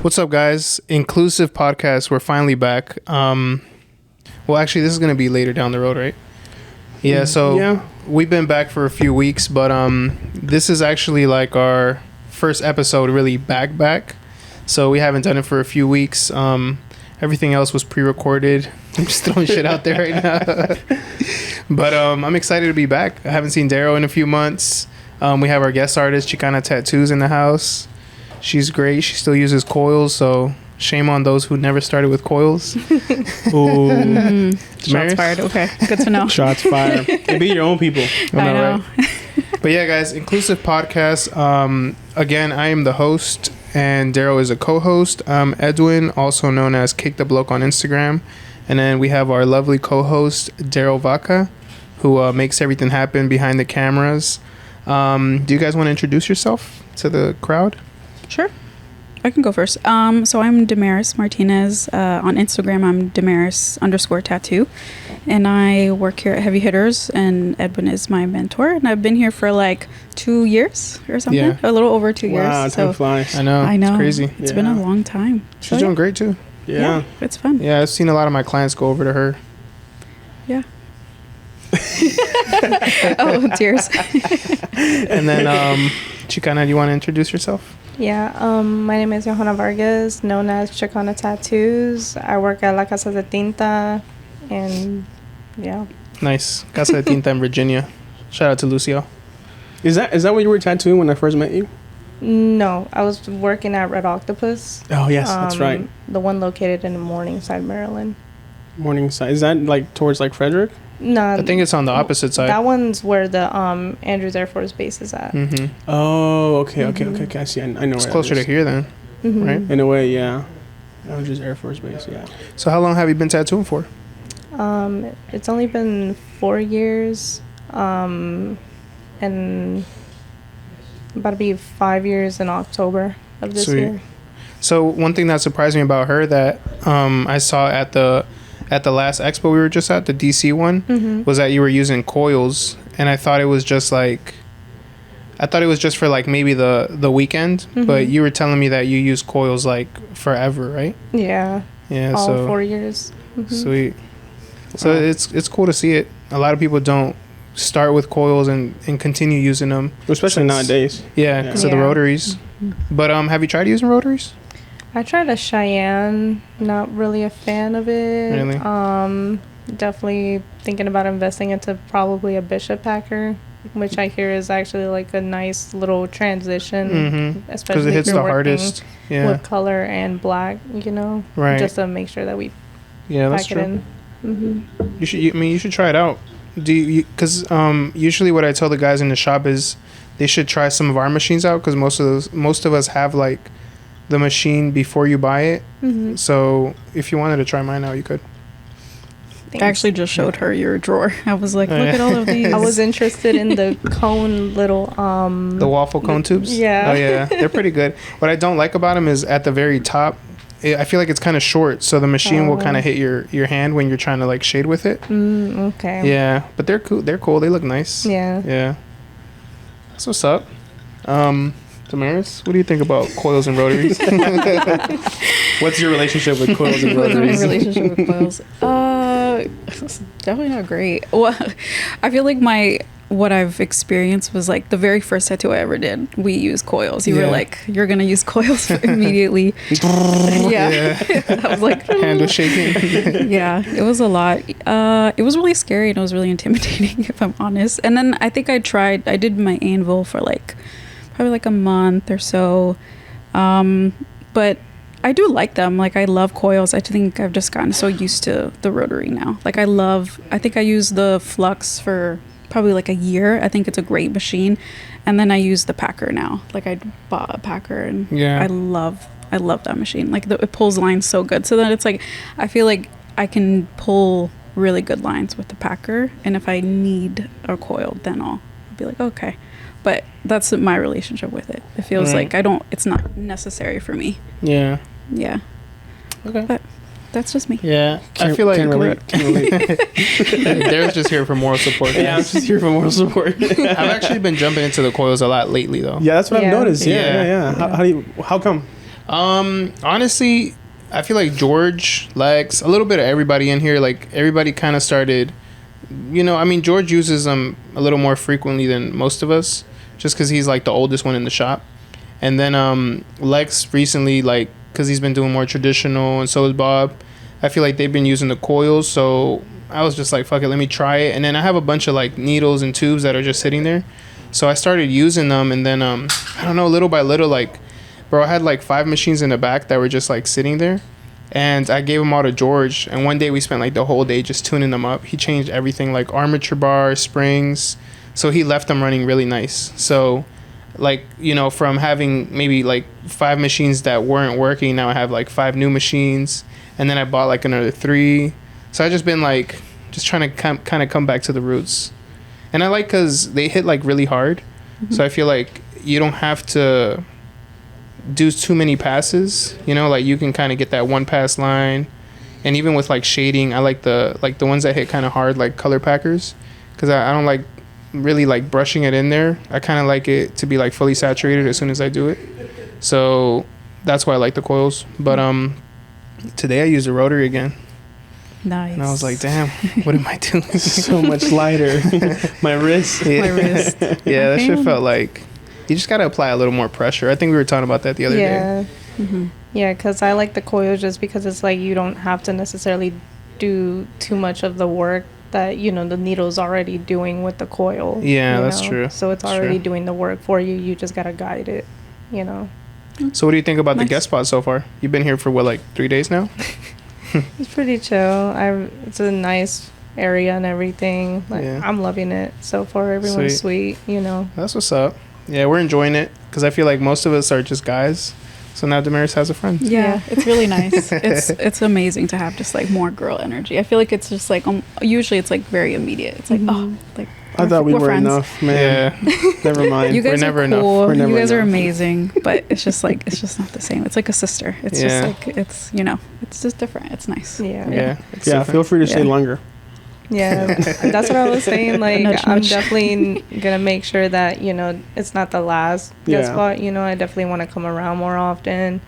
What's up, guys? Inclusive podcast. We're finally back. Well, actually, this is going to be later down the road, right? Yeah, so we've been back for a few weeks, but this is actually like our first episode really back. So we haven't done it for a few weeks. Everything else was pre-recorded. I'm just throwing shit out there right now. But I'm excited to be back. I haven't seen Daryl in a few months. We have our guest artist, Chicana Tattoos, in the house. She's great. She still uses coils, so shame on those who never started with coils. Ooh. Shots fired. Okay, good to know. Shots fired. And be your own people. I know. Right? But yeah, guys, Inclusive podcast. Again, I am the host, and Daryl is a co-host. Edwin, also known as Kick the Bloke on Instagram. And then we have our lovely co-host, Daryl Vaca, who makes everything happen behind the cameras. Do you guys want to introduce yourself to the crowd? Sure. I can go first. So I'm Damaris Martinez. On Instagram, I'm Damaris_tattoo. And I work here at Heavy Hitters, and Edwin is my mentor. And I've been here for like 2 years or something. Yeah. A little over 2 years. Wow, time flies. I know. It's crazy. It's been a long time. She's doing great too. Yeah. It's fun. Yeah, I've seen a lot of my clients go over to her. Yeah. Oh, tears. And then, Chicana, do you want to introduce yourself? Yeah, my name is Yohana Vargas, known as Chicana Tattoos. I work at La Casa de Tinta, and yeah. Nice. Casa de Tinta in Virginia. Shout out to Lucio. Is that what you were tattooing when I first met you? No, I was working at Red Octopus. Oh, yes, that's right. The one located in Morningside, Maryland. Morningside. Is that like towards like Frederick? No, I think it's on the opposite side. That one's where the Andrews Air Force Base is at. Mm-hmm. Oh, okay. I see. I know. It's closer to here then, right? In a way, yeah. Andrews Air Force Base, yeah. So how long have you been tattooing for? It's only been 4 years, and about to be 5 years in October of this year. So one thing that surprised me about her that I saw at the last expo we were just at, the DC one, was that you were using coils, and I thought it was just for like maybe the weekend, but you were telling me that you use coils like forever, right? Yeah. Yeah. All so 4 years. Sweet. So it's cool to see it. A lot of people don't start with coils and continue using them, especially nowadays. Yeah, because of the rotaries. But have you tried using rotaries? I tried a Cheyenne. Not really a fan of it. Really? Definitely thinking about investing into probably a Bishop Packer, which I hear is actually like a nice little transition, especially because it hits the hardest. Yeah. With color and black, right? Just to make sure that we that's true. You should. You should try it out. Because usually what I tell the guys in the shop is they should try some of our machines out, because most of us have like the machine before you buy it. So if you wanted to try mine out, you could. Thanks. I actually just showed her your drawer. I was like, look at all of these. I was interested in the cone little the waffle cone tubes. Yeah. Oh yeah, they're pretty good. What I don't like about them is at the very top, I feel like it's kind of short, so the machine will kind of hit your hand when you're trying to like shade with it. Okay. Yeah, but they're cool. They're cool. They look nice. Yeah. That's what's up. Damaris, what do you think about coils and rotaries? What's your relationship with coils and rotaries? My relationship with coils? Definitely not great. Well, I feel like what I've experienced was like the very first tattoo I ever did, we used coils. You were like, you're gonna use coils immediately. I was like, hand was shaking. Yeah, it was a lot. It was really scary and it was really intimidating, if I'm honest. And then I think I did my anvil for like probably like a month or so, but I do like them. Like, I love coils. I think I've just gotten so used to the rotary now. Like, I think I used the Flux for probably like a year. I think it's a great machine. And then I use the Packer now. Like, I bought a Packer, and I love that machine. Like, it pulls lines so good. So then it's like, I feel like I can pull really good lines with the Packer. And if I need a coil, then I'll be like, okay. But that's my relationship with it. It feels like it's not necessary for me. Yeah. Yeah. Okay. But that's just me. Yeah. I feel like can't relate. They're just here for moral support. Yeah, I'm just here for moral support. I've actually been jumping into the coils a lot lately, though. Yeah, that's what I've noticed. Yeah. How come? Honestly, I feel like George, Lex, a little bit of everybody in here, like everybody kind of started, I mean, George uses them a little more frequently than most of us, just because he's like the oldest one in the shop. And then Lex recently, like, because he's been doing more traditional, and so is Bob. I feel like they've been using the coils, so I was just like, fuck it, let me try it. And then I have a bunch of like needles and tubes that are just sitting there, so I started using them. And then I don't know, little by little, like, bro, I had like 5 machines in the back that were just like sitting there, and I gave them all to George. And one day we spent like the whole day just tuning them up. He changed everything, like armature bars, springs, so he left them running really nice. So like, from having maybe like 5 machines that weren't working, now I have like 5 new machines. And then I bought like another 3. So I just been like just trying to kind of come back to the roots. And I like, because they hit like really hard. Mm-hmm. So I feel like you don't have to do too many passes, like you can kind of get that one pass line. And even with like shading, I like the ones that hit kind of hard, like color packers, because I don't like really like brushing it in there. I kind of like it to be like fully saturated as soon as I do it. So that's why I like the coils. But today I used a rotary again. Nice. And I was like, damn, what am I doing? So much lighter. My wrist. Yeah. My wrist. Yeah, that shit felt like you just got to apply a little more pressure. I think we were talking about that the other day. Mm-hmm. Yeah, because I like the coils just because it's like you don't have to necessarily do too much of the work that, the needle's already doing with the coil. Yeah, that's true. So it's already doing the work for you. You just got to guide it, So what do you think about the guest spot so far? You've been here for what, like 3 days now? It's pretty chill. It's a nice area and everything. Like, yeah. I'm loving it so far. Everyone's sweet. That's what's up. Yeah, we're enjoying it because I feel like most of us are just guys. So now Damaris has a friend. Yeah, it's really nice. It's amazing to have just like more girl energy. I feel like it's just like usually it's like very immediate. It's like like I thought we were friends. enough, man. Yeah. Never mind. You guys we're never are cool. enough. You guys are amazing, but it's just not the same. It's like a sister. It's just like it's just different. It's nice. Yeah. Feel free to stay longer. Yeah, that's what I was saying. Like, I'm definitely gonna make sure that it's not the last guest spot. I definitely want to come around more often,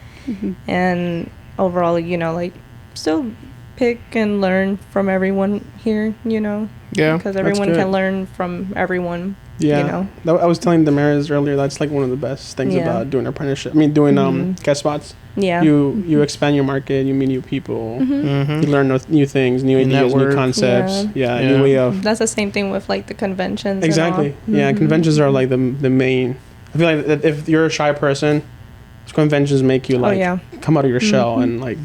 and overall, like, still pick and learn from everyone here. Yeah, because everyone can learn from everyone. Yeah, I was telling Damaris earlier. That's like one of the best things about doing apprenticeship. I mean, doing guest spots. Yeah, you expand your market. You meet new people. You learn new things, new ideas, new concepts. Yeah, new way of. That's the same thing with like the conventions. Exactly. Yeah, conventions are like the main. I feel like that if you're a shy person, conventions make you like come out of your shell and like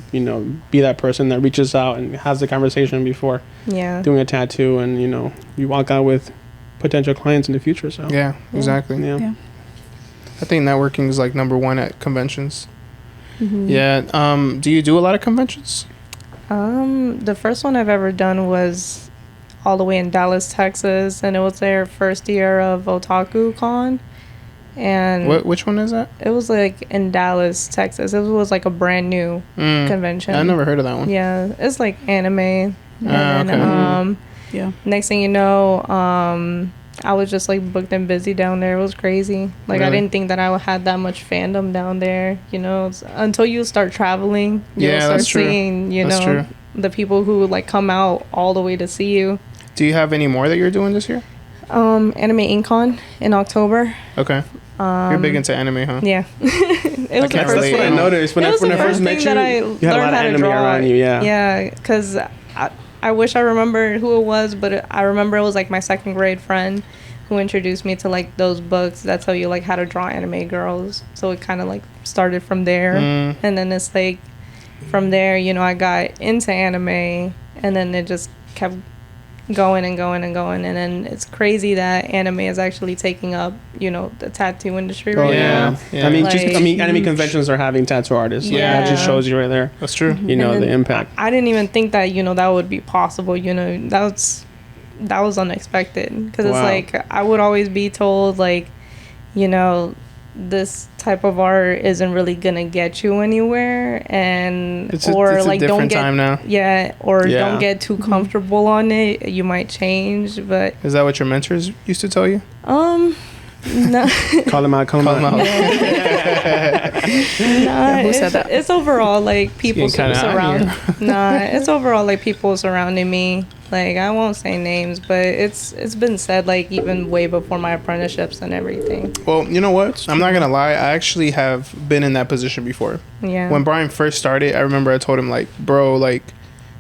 be that person that reaches out and has the conversation before doing a tattoo, and you walk out with potential clients in the future. So exactly. Yeah. I think networking is like number 1 at conventions. Do you do a lot of conventions? The first one I've ever done was all the way in Dallas, Texas, and it was their first year of Otaku Con. And which one is that? It was like in Dallas, Texas. It was like a brand new convention. I never heard of that one. Yeah, it's like anime. And next thing you know, I was just like booked and busy down there. It was crazy. Like, really? I didn't think that I had that much fandom down there. Until you start traveling, you'll start seeing the people who like come out all the way to see you. Do you have any more that you're doing this year? Anime Incon in October. Okay. You're big into anime, huh? Yeah. It was that's what I noticed when I first met you. You had a lot of anime around you. Yeah, because I wish I remember who it was, but I remember it was like my 2nd grade friend who introduced me to like those books that tell you like how to draw anime girls. So it kind of like started from there, and then it's like from there, I got into anime, and then it just kept going and going and going, and then it's crazy that anime is actually taking up the tattoo industry right now. I mean, anime conventions are having tattoo artists. That just shows you right there. That's true. The impact. I didn't even think that that would be possible. That was unexpected, because it's like I would always be told like this type of art isn't really gonna get you anywhere, and it's like don't get time now. Don't get too comfortable on it. You might change, but is that what your mentors used to tell you? No. Call him out. Yeah. Who said that? It's overall like people surround. It's overall like people surrounding me. Like I won't say names, but it's been said like even way before my apprenticeships and everything. Well, you know what? I'm not gonna lie. I actually have been in that position before. Yeah. When Brian first started, I remember I told him like, bro, like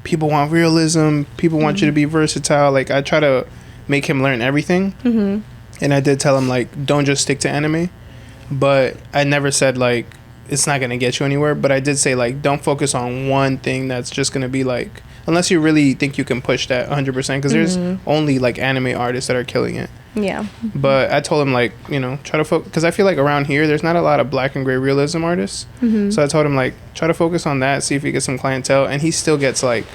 people want realism. People want you to be versatile. Like I try to make him learn everything. Mm-hmm. And I did tell him like, don't just stick to anime. But I never said like it's not gonna get you anywhere. But I did say like, don't focus on one thing that's just gonna be like, unless you really think you can push that 100%, because there's only like anime artists that are killing it. Yeah. But I told him like, you know, try to focus, because I feel like around here there's not a lot of black and gray realism artists. So I told him like, try to focus on that, see if you get some clientele. And he still gets like,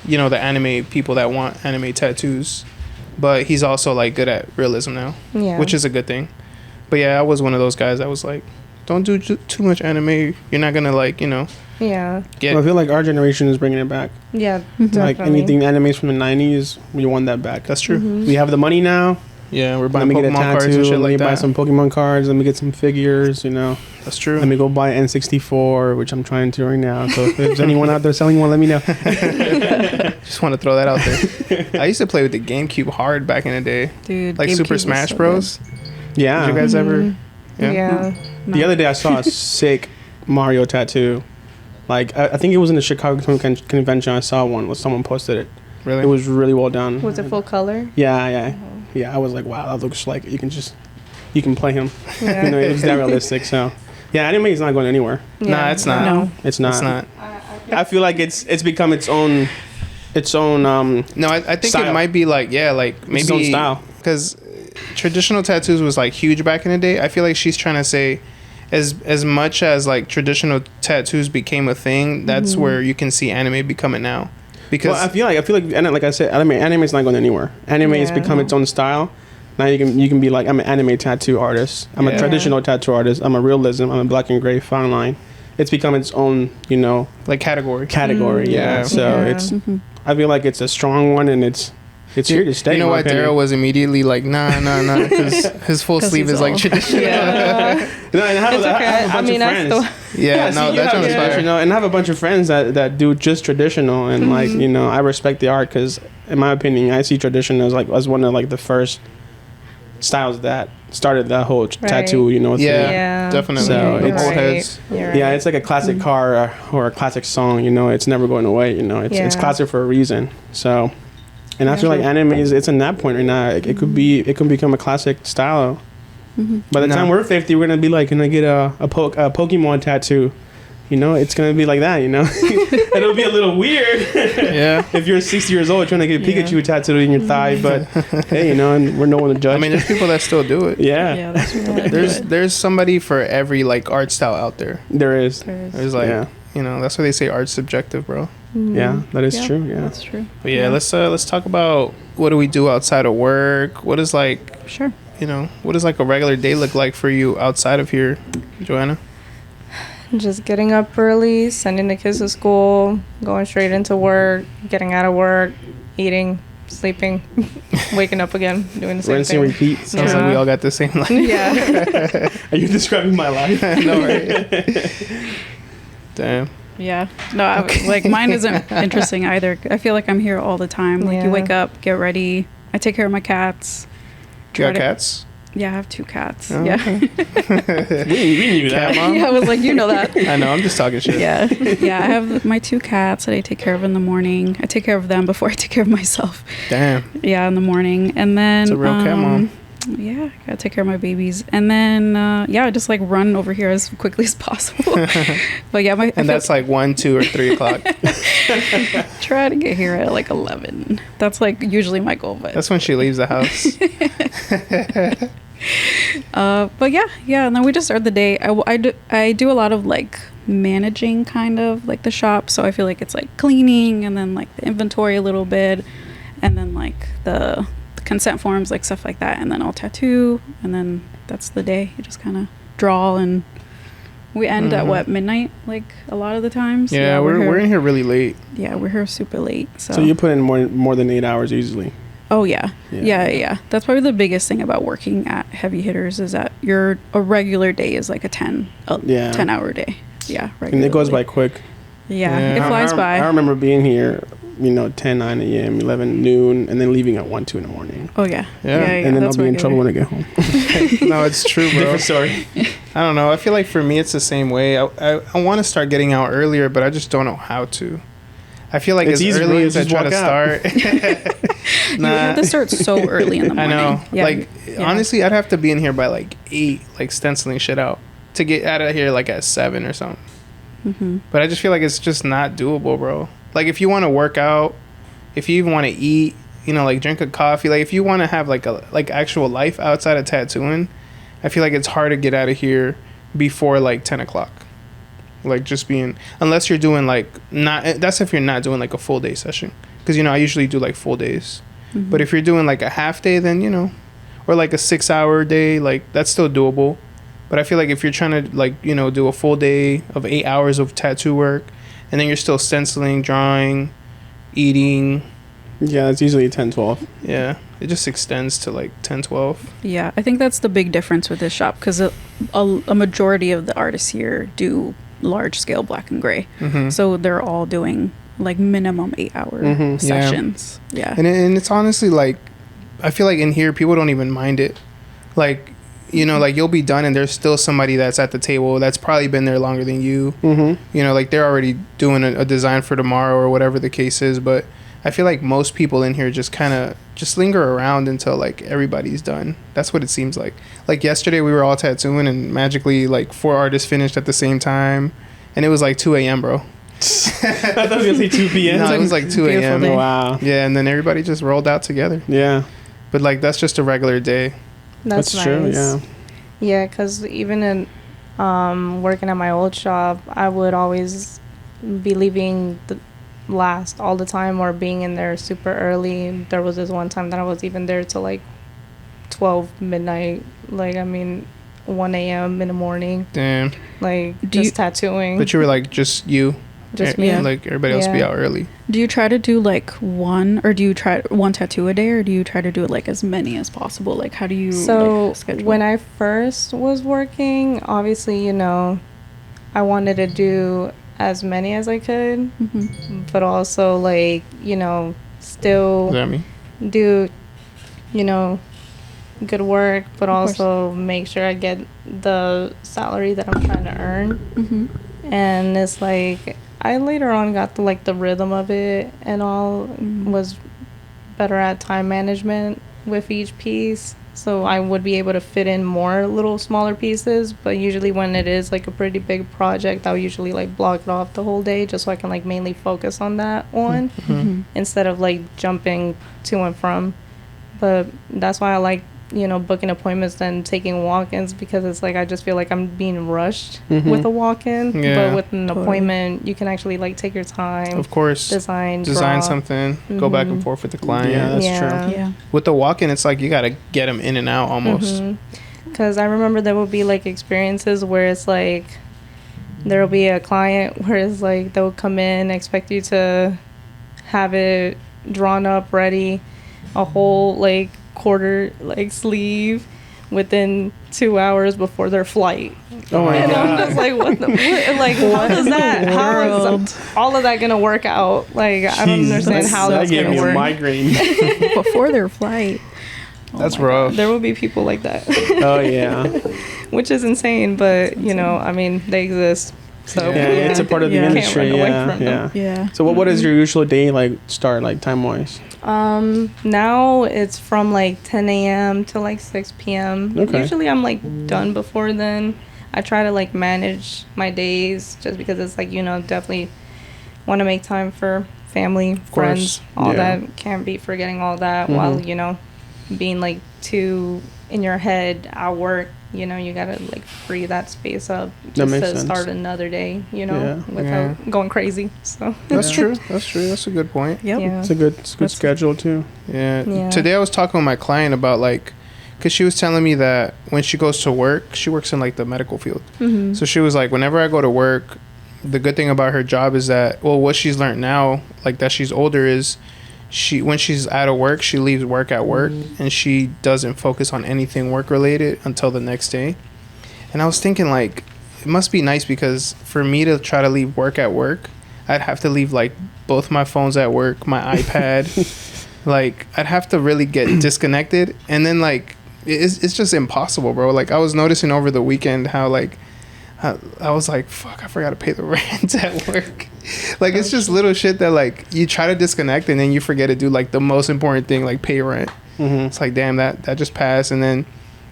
you know, the anime people that want anime tattoos, but he's also like good at realism now, which is a good thing. But yeah, I was one of those guys that was like, don't do too much anime. You're not gonna like, you know. Yeah. Well, I feel like our generation is bringing it back. Yeah, definitely. Like anything animes from the 90s, we want that back. That's true. We have the money now. Yeah, we're buying Let me Pokemon get a tattoo, cards and shit let me like buy that. some Pokemon cards, let me get some figures, you know. That's true. Let me go buy N64, which I'm trying to right now. So if there's anyone out there selling one, let me know. Just want to throw that out there. I used to play with the GameCube hard back in the day. Dude, like GameCube Super Smash so Bros. Yeah. Did you guys ever? Yeah. No. The other day I saw a sick Mario tattoo. Like, I think it was in the Chicago convention. I saw one where someone posted it. Really? It was really well done. Was it full color? Yeah. I was like, wow, that looks like you can play him. Yeah. You know, it's that realistic. So, yeah, anime is not going anywhere. Yeah. Nah, it's not. No. It's not. It's not. I feel like it's become its own. No, I think style. it might be like maybe its own style. Because traditional tattoos was like huge back in the day. I feel like she's trying to say, as much as like traditional tattoos became a thing, that's where you can see anime becoming now. Because I feel like and like I said, anime is not going anywhere. Anime has become its own style. Now you can be like, I'm an anime tattoo artist. I'm a traditional tattoo artist. I'm a realism. I'm a black and gray fine line. It's become its own, you know, like category. Yeah. So it's. I feel like it's a strong one, and it's here to stay. You know why Daryl was immediately like, nah, because his full sleeve is like traditional. Yeah. No, and I have a bunch of friends. You know, and I have a bunch of friends that do just traditional, and like, you know, I respect the art because, in my opinion, I see tradition as one of like the first styles that started that whole tattoo, you know. Definitely. So it's old heads. It's like a classic car or a classic song, you know. It's never going away, you know. It's classic for a reason. So, and I feel like anime it's in that point right now. It could become a classic style. By the time we're 50, we're gonna be like, gonna get a Pokemon tattoo. You know, it's gonna be like that. You know, it'll be a little weird. If you're 60 years old trying to get Pikachu tattooed in your thigh, but hey, you know, and we're no one to judge. I mean, there's people that still do it. That's really there's somebody for every like art style out there. There is. There's like, you know, that's why they say art's subjective, bro. Yeah, that is true. Yeah, that's true. But let's talk about what do we do outside of work. What is like, you know, what does like a regular day look like for you outside of here, Joanna? Just getting up early, sending the kids to school, going straight into work, getting out of work, eating, sleeping, waking up again, doing the same rinse thing. and repeat. Sounds like we all got the same life. Yeah. Are you describing my life? No, right? Damn. Yeah. No, like mine isn't interesting either. I feel like I'm here all the time. Like you wake up, get ready. I take care of my cats. You got cats? Yeah, I have 2 cats. Oh, yeah. Okay. we knew that, Mom. Yeah, I was like, you know that. I know, I'm just talking shit. Yeah. Yeah, I have my 2 cats that I take care of in the morning. I take care of them before I take care of myself. Damn. Yeah, in the morning. And then... It's a real cat mom. Yeah, gotta take care of my babies. And then, I just like run over here as quickly as possible. But yeah, and that's like 1, 2, or 3 o'clock. Try to get here at like 11. That's like usually my goal. But that's when she leaves the house. But yeah, and then we just start the day. I do a lot of like managing kind of like the shop, so I feel like it's like cleaning and then like the inventory a little bit, and then like the consent forms, like stuff like that, and then I'll tattoo, and then that's the day. You just kind of draw, and we end at midnight, like a lot of the times. We're in here really late. Yeah, we're here super late. So you put in more than 8 hours easily. Oh yeah. That's probably the biggest thing about working at Heavy Hitters is that a regular day is like a 10-hour day. Yeah, regularly. And it goes by quick. Yeah. It flies by. I remember being here, 10, 9 a.m., 11, noon, and then leaving at 1, 2 in the morning. Oh yeah. And then I'll be in trouble when I get home. No, it's true, bro. Different story. I don't know. I feel like for me, it's the same way. I want to start getting out earlier, but I just don't know how to. I feel like it's as early as I try to start. You have to start so early in the morning. I know. Yeah. Honestly, I'd have to be in here by like 8, like stenciling shit out to get out of here like at 7 or something. Mm-hmm. But I just feel like it's just not doable, bro. Like if you want to work out, if you even want to eat, like drink a coffee, like if you want to have like a actual life outside of tattooing, I feel like it's hard to get out of here before like 10 o'clock. Like just being, unless you're doing like that's if you're not doing like a full day session, because I usually do like full days. Mm-hmm. But if you're doing like a half day, then or like a 6-hour day, like that's still doable. But I feel like if you're trying to like do a full day of 8 hours of tattoo work, and then you're still stenciling, drawing, eating, it's usually 10-12. It just extends to like 10-12. Yeah, I think that's the big difference with this shop, because a majority of the artists here do large scale black and gray. Mm-hmm. So they're all doing like minimum 8-hour sessions. Yeah. And it's honestly like, I feel like in here people don't even mind it. Like, like you'll be done and there's still somebody that's at the table that's probably been there longer than you. Mm-hmm. Like they're already doing a design for tomorrow or whatever the case is. But I feel like most people in here just kind of just linger around until like everybody's done. That's what it seems like. Like yesterday we were all tattooing and magically like 4 artists finished at the same time. And it was like 2 a.m., bro. I thought it was going to say 2 p.m. No, it was like 2 a.m. Wow. Yeah, and then everybody just rolled out together. Yeah. But like that's just a regular day. That's nice. True, yeah. Yeah, because even in working at my old shop, I would always be leaving last all the time or being in there super early. There was this one time that I was even there till like 12 midnight. Like, 1 a.m. in the morning. Damn. Like, just tattooing. But you were like, just you? Just me. Like, everybody else be out early. Do you try to do like one tattoo a day, or do you try to do it like as many as possible? Like, how do you schedule? When I first was working, obviously, I wanted to do as many as I could, but also like, still do, good work, but also make sure I get the salary that I'm trying to earn. Mm-hmm. And it's like, I later on got the rhythm of it and all, was better at time management with each piece. So I would be able to fit in more little smaller pieces, but usually when it is like a pretty big project, I'll usually like block it off the whole day just so I can like mainly focus on that one instead of like jumping to and from. But that's why I like, booking appointments and taking walk-ins, because it's like I just feel like I'm being rushed with a walk-in. But with an appointment, you can actually like take your time. Of course. Design something. Go back and forth with the client. Yeah, that's true. Yeah. With the walk-in, it's like you got to get them in and out almost. Because I remember there will be like experiences where it's like there will be a client where it's like they'll come in, expect you to have it drawn up, ready, a whole like quarter like sleeve within 2 hours before their flight. Oh my God. I'm just like, how is all of that gonna work out? Like, I don't understand how that's gonna work. That gave me a migraine. Before their flight. That's rough. God. There will be people like that. Oh yeah. Which is insane, but they exist. So it's a part of the industry. Yeah. So what is your usual day like start like time wise? Now it's from like 10 a.m. to like 6 p.m. Okay. Usually I'm like done before then. I try to like manage my days just because it's like, definitely want to make time for family, friends, all that. Can't be forgetting all that while, being like too in your head at work. You gotta like free that space up just to start another day, without going crazy. So that's true. That's a good point. Yep. Yeah. It's a good schedule too. Yeah. Today I was talking with my client about like, because she was telling me that when she goes to work, she works in like the medical field. So she was like, whenever I go to work, the good thing about her job is that, well, what she's learned now, like that she's older, is when she's out of work, she leaves work at work, and she doesn't focus on anything work related until the next day. And I was thinking, like, it must be nice, because for me to try to leave work at work, I'd have to leave like both my phones at work, my iPad. Like, I'd have to really get disconnected, and then like it's just impossible, bro. Like, I was noticing over the weekend how like I was like, fuck, I forgot to pay the rent at work. Like, it's just little shit that like you try to disconnect, and then you forget to do like the most important thing, like pay rent. It's like, damn, that just passed. And then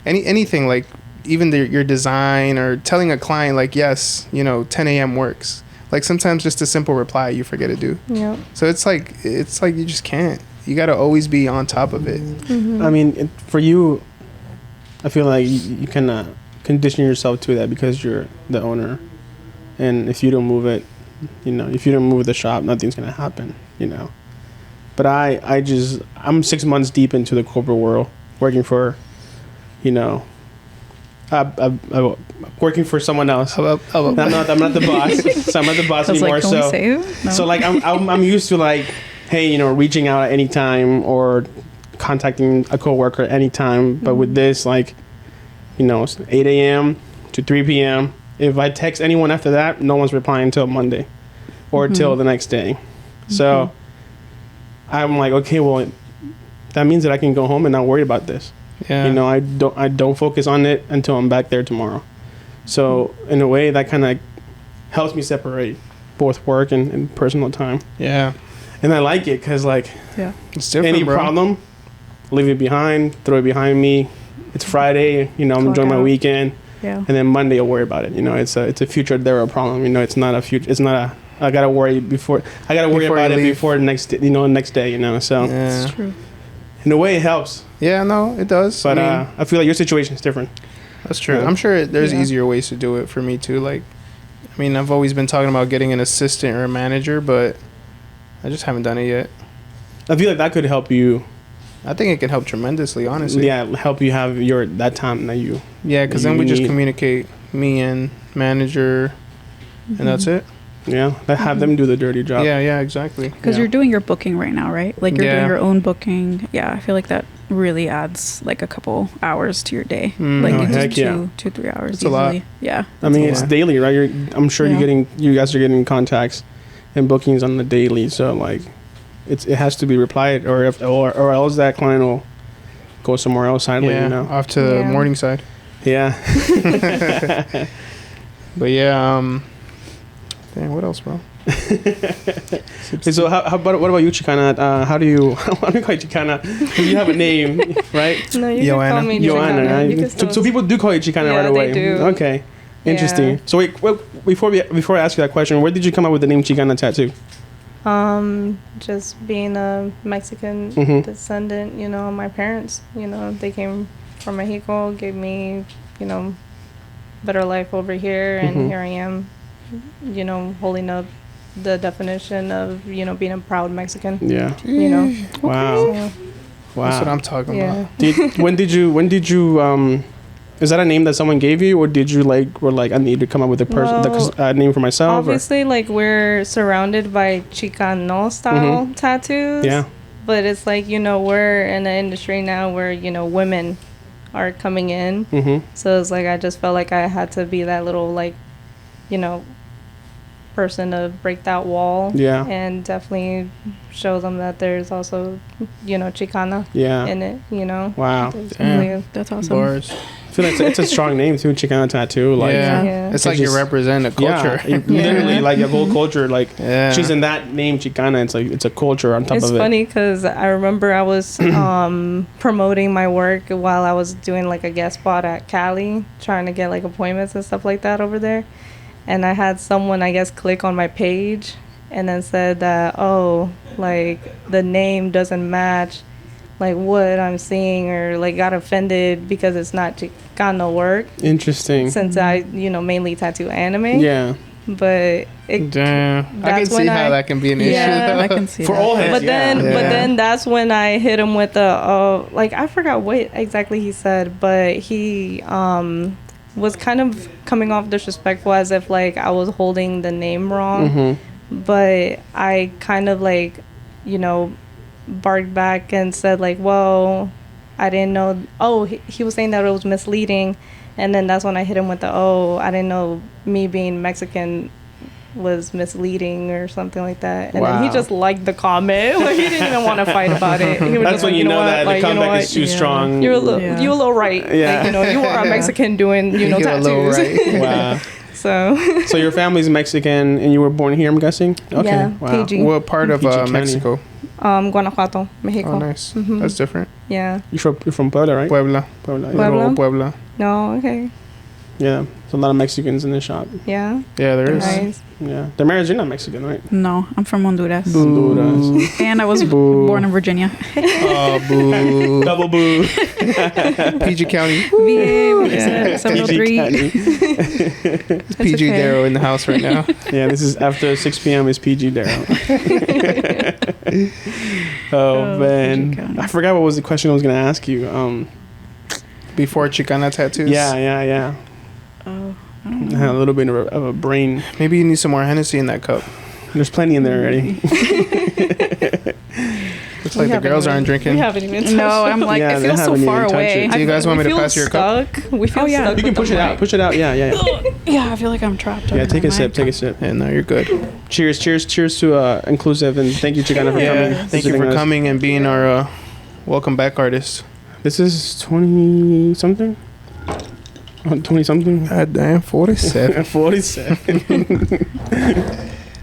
anything like even your design, or telling a client like, yes, 10 a.m. works. Like, sometimes just a simple reply you forget to do. Yeah. So it's like you just can't. You got to always be on top of it. I mean, for you, I feel like you can condition yourself to that because you're the owner, and if you don't move it, if you don't move the shop, nothing's gonna happen. But I'm 6 months deep into the corporate world, working for, I'm working for someone else. I'm not the boss, so I'm not the boss anymore. Like, so no. So like I'm used to like, hey, reaching out at any time or contacting a coworker at any time. But with this, like, it's 8 a.m. to 3 p.m. If I text anyone after that, no one's replying until Monday or till the next day. So I'm like, okay, well, that means that I can go home and not worry about this. Yeah. I don't focus on it until I'm back there tomorrow. So in a way, that kind of helps me separate both work and personal time. Yeah. And I like it because, like, it's different, any bro. problem, leave it behind, throw it behind me. It's Friday, I'm enjoying my weekend. Yeah. And then Monday I'll worry about it. It's a future there problem. It's not a future. It's not a. I gotta worry about it before the next. Next day. So yeah. It's true. In a way, it helps. Yeah, no, it does. But I feel like your situation is different. That's true. Yeah. I'm sure there's easier ways to do it for me too. Like, I mean, I've always been talking about getting an assistant or a manager, but I just haven't done it yet. I feel like that could help you. I think it can help tremendously, honestly. Yeah, help you have that time that you. Yeah, because then we just communicate, me and manager, and that's it. Yeah, have them do the dirty job. Yeah, exactly. Because you're doing your booking right now, right? Like, you're doing your own booking. Yeah, I feel like that really adds like a couple hours to your day. Like, it's 2-3 hours. It's easily. A lot. Yeah. I mean, it's daily, right? I'm sure you guys are getting contacts and bookings on the daily. So like, it has to be replied, or else that client will go somewhere else silently. Off to the Morningside. Yeah. But yeah, dang, what else, bro? So what about you, Chicana? How do you call you Chicana? Because you have a name, right? No, you can call me Yohana. Right? So people do call you Chicana right away. They do. Okay, interesting. Yeah. So wait, before I ask you that question, where did you come up with the name Chicana Tattoo? Just being a Mexican descendant, my parents, they came from Mexico, gave me, better life over here, and here I am, holding up the definition of, being a proud Mexican. Yeah. Wow. So, wow. That's what I'm talking about. When did you is that a name that someone gave you, or did you I need to come up with a name for myself? Obviously, we're surrounded by Chicano style tattoos. Yeah. But it's like, we're in an industry now where, women are coming in. So it's like, I just felt like I had to be that little, person to break that wall. Yeah. And definitely show them that there's also, Chicana in it, Wow. That's awesome. Bars. I feel like it's a strong name too, Chicana Tattoo. It's like you represent a culture. Yeah, literally, like a whole culture. Like, she's in that name, Chicana. It's like it's a culture on top of it. It's funny because I remember I was promoting my work while I was doing a guest spot at Cali, trying to get appointments and stuff like that over there. And I had someone, I guess, click on my page and then said that, the name doesn't match what I'm seeing, or got offended because it's not Chicano work. Interesting. Since I, mainly tattoo anime. Yeah. But I can see how that can be an issue. I can see for that. all heads. But then that's when I hit him with I forgot what exactly he said, but he was kind of coming off disrespectful, as if I was holding the name wrong. But I kind of barked back and said like, well, I didn't know. Oh, he was saying that it was misleading. And then that's when I hit him with the, oh, I didn't know me being Mexican was misleading or something like that. And then he just liked the comment. Like, he didn't even want to fight about it. He was that's when you know that the comeback is too strong. You're a little right. Yeah. Like, you are a Mexican doing, tattoos. Right. Wow. So your family's Mexican and you were born here, I'm guessing? Okay. Yeah, wow. PG. What part of Mexico? Guanajuato, Mexico. Oh, nice. Mm-hmm. That's different. Yeah. You're from Puebla, right? Puebla. Puebla? No, okay. Yeah. There's a lot of Mexicans in the shop. Yeah. Yeah, there is. Nice. Yeah. Damaris, you're not Mexican, right? No, I'm from Honduras. Honduras. And I was born in Virginia. Oh, boo. Double boo. PG County. Yeah. 703. It's PG okay. Darrow in the house right now. Yeah, this is after 6 p.m. It's PG Darrow. Oh, man. I forgot what was the question I was going to ask you. Before Chicana Tattoos? Yeah. Oh, I I had a little bit of a brain. Maybe you need some more Hennessy in that cup. There's plenty in there already. Looks like the girls aren't drinking. We haven't even touched. No, I'm like, it feels so far away. Do you guys want me to pass your cup? We feel stuck. You can push it out. Push it out. Yeah. Yeah, I feel like I'm trapped. Yeah, take a sip. Yeah, no, you're good. Cheers to Inklusive, and thank you, Chicana, for coming. Thank you for coming and being our welcome back artist. This is 20-something? 20-something? God damn, 47. 47.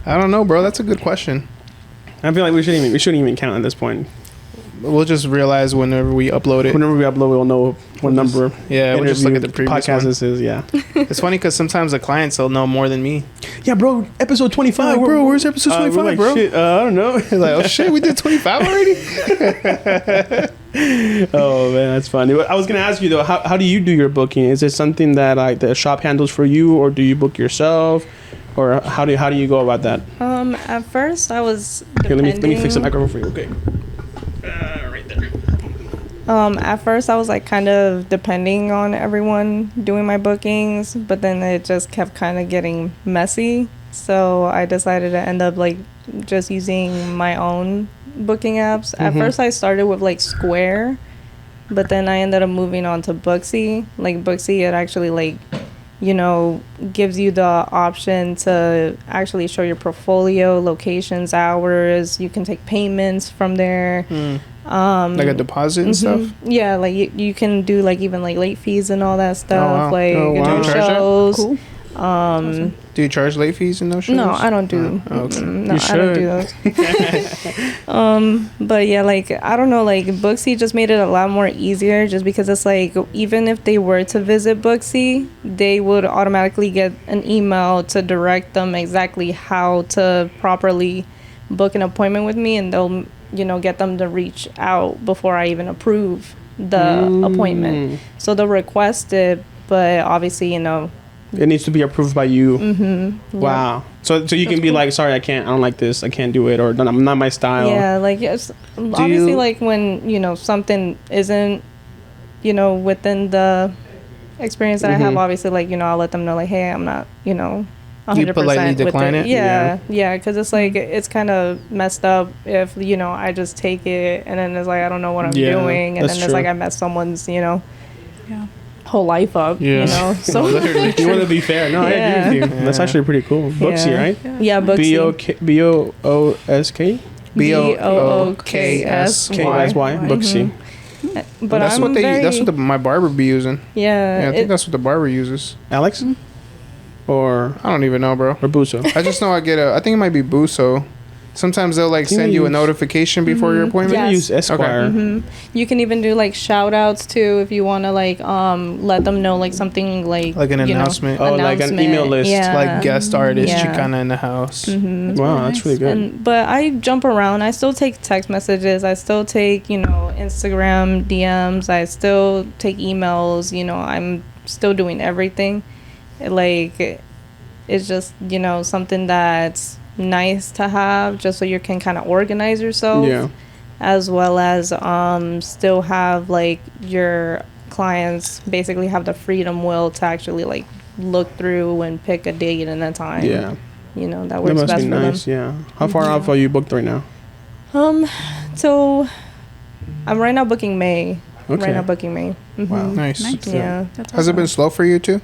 I don't know, bro. That's a good question. I feel like we shouldn't even count at this point. We'll just realize whenever we upload it. Whenever we upload, we'll know what number. Yeah, we'll just look at the previous podcast one. This is. Yeah. It's funny because sometimes the clients will know more than me. Yeah, bro. Episode 25, bro. Where's episode 25, like, bro? Shit, I don't know. Like, oh shit, we did 25 already. Oh man, that's funny. I was gonna ask you though, how do you do your booking? Is it something that like the shop handles for you, or do you book yourself, or how do you go about that? At first I was. Here, let me fix the microphone for you. Okay. Right there. At first I was like kind of depending on everyone doing my bookings, but then it just kept kind of getting messy. So I decided to end up like just using my own booking apps. At first I started with like Square, but then I ended up moving on to Booksy. Like Booksy, it actually like, gives you the option to actually show your portfolio, locations, hours. You can take payments from there. Like a deposit and stuff? Yeah, like you can do like even like late fees and all that stuff. Oh, wow. Like Do you charge shows. Cool. Awesome. Do you charge late fees in those shows? No, I don't do. Okay. No, I don't do those. But yeah, like I don't know, like Booksy just made it a lot more easier, just because it's like even if they were to visit Booksy, they would automatically get an email to direct them exactly how to properly book an appointment with me, and they'll get them to reach out before I even approve the appointment. So they'll request it, but obviously it needs to be approved by you. Yeah. Wow. So you can be cool. Like, sorry, I don't like this, I can't do it, or not my style. Yeah, like yes, obviously like when something isn't within the experience that I have, obviously like I'll let them know like, hey, I'm not 100% you politely decline it. Yeah, because it's like it's kind of messed up if I just take it and then it's like I don't know what I'm doing, and then it's like I mess someone's whole life up, so literally. You want to be fair. No, I agree with you. That's actually pretty cool. Booksy, right? Yeah, Booksy. B-O-O-S-K? B-O-O-K-S-Y. Booksy. But that's what my barber be using. Yeah, I think that's what the barber uses. Alex? Or I don't even know, bro. Or Buso. I just know I think it might be Buso. Sometimes they'll like send you a notification before your appointment. Yes. Use Esquire. Okay. You can even do like shout outs too if you want to like let them know like something like an announcement. Like an email list. Like guest artist Chicana in the house. Wow, that's really good. But I jump around. I still take text messages. I still take Instagram DMs. I still take emails. I'm still doing everything. Like it's just something that's nice to have, just so you can kind of organize yourself, as well as still have like your clients basically have the freedom will to actually like look through and pick a date and a time that works best for them. How far off are you booked right now? So I'm right now booking May. Okay. Right now booking May. Mm-hmm. Wow, nice. Yeah. That's Has it been slow for you too?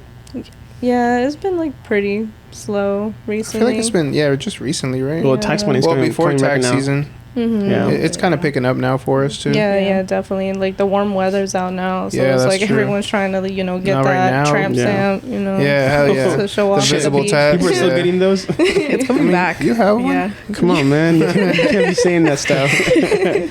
Yeah, it's been like pretty slow recently. I feel like it's been just recently, right? Well, tax money's coming before tax season. Mm-hmm. Yeah, it's kind of picking up now for us too. Yeah, definitely. And like the warm weather's out now, so Yeah, it's that's like true. everyone's trying to get Not that right now. tramp stamp, Yeah, hell yeah. to show off The visible the tab. people are still getting those. It's coming back. You have one? Yeah. Come on, man. You can't be saying that stuff.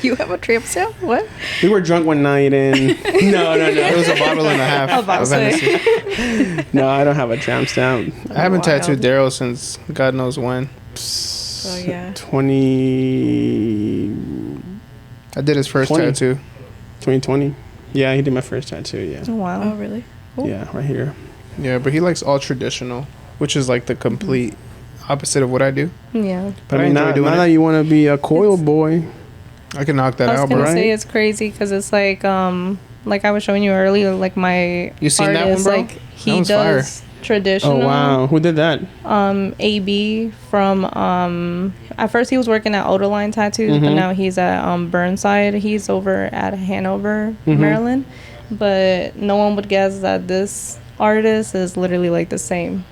You have a tramp stamp? What? We were drunk one night and no. It was a bottle and a half of Hennessy. No, I don't have a tramp stamp. I haven't tattooed Daryl since God knows when. Oh yeah. 2020. Yeah, he did my first tattoo. Yeah. Oh wow. Oh really? Cool. Yeah, right here. Yeah, but he likes all traditional, which is like the complete opposite of what I do. Yeah. But I I mean, enjoy now doing that you want to be a coil boy, I can knock that I was out, gonna bro. say it's crazy because it's like I was showing you earlier, like my You seen that artist, one, bro? like he That one's does traditional. Oh wow, who did that? AB from at first he was working at Odoline Tattoos, but now he's at Burnside. He's over at Hanover, Maryland. But no one would guess that this artist is literally like the same.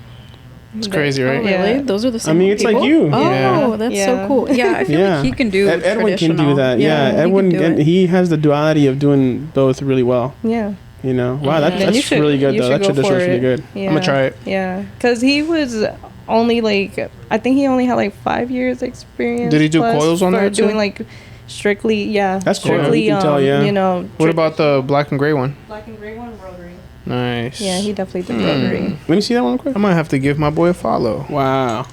It's crazy, right? Oh, really? Yeah. Those are the same. I mean, it's people? like you. Oh, Yeah. that's Yeah. so cool. Yeah, I feel like he can do. Edwin can do traditional. that. Yeah, he Edwin. can do it. He has the duality of doing both really well. Yeah. You know, wow, Then you that's should- really good you though. should That go tradition for is really it. good. Yeah. I'm gonna try it. Yeah, because he was only I think he only had like 5 years experience. Did he do plus coils on for that too? doing like strictly, That's cool. strictly, You can tell, yeah. you know. What about the black and gray one? black and gray one rotary? Nice. Yeah, he definitely did rotary. Let me see that one real quick. I might have to give my boy a follow. Wow,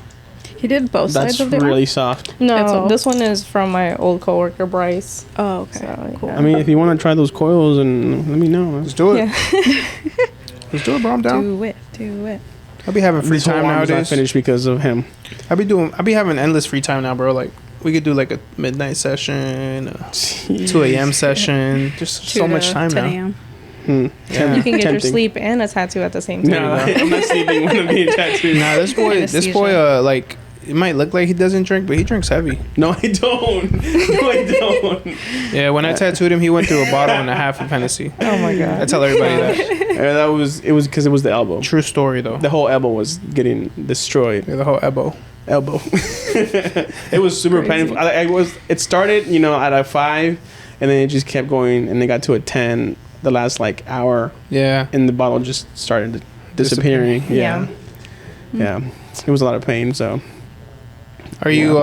He did both that's sides of the really arm? soft. That's No, all? this one is from my old coworker Bryce. Oh, okay. So, Cool. yeah. I mean, if you want to try those coils, and let me know. Let's do it. Yeah. Let's do it, bro. I'm down. Do it. I'll be having free This whole time arm is not nowadays. finished because of him. I'll be having endless free time now, bro. Like we could do like a midnight session, a 2 a.m. session. Just so much time 10 now. a.m. Yeah. You can get your Tempting. sleep and a tattoo at the same time. No, I'm not sleeping when I'm being tattooed. Nah, this boy, like it might look like he doesn't drink, but he drinks heavy. No, I don't. No, I don't. Yeah, when I tattooed him, he went through a bottle and a half of Hennessy. Oh my god. I tell everybody that. That was because it was the elbow. True story though. The whole elbow was getting destroyed. Yeah, the whole elbow. It was super Crazy. painful. It started, at a 5, and then it just kept going, and they got to a 10. The last like hour, Yeah. and the bottle just started disappearing. Yeah. Yeah. It was a lot of pain. So Are you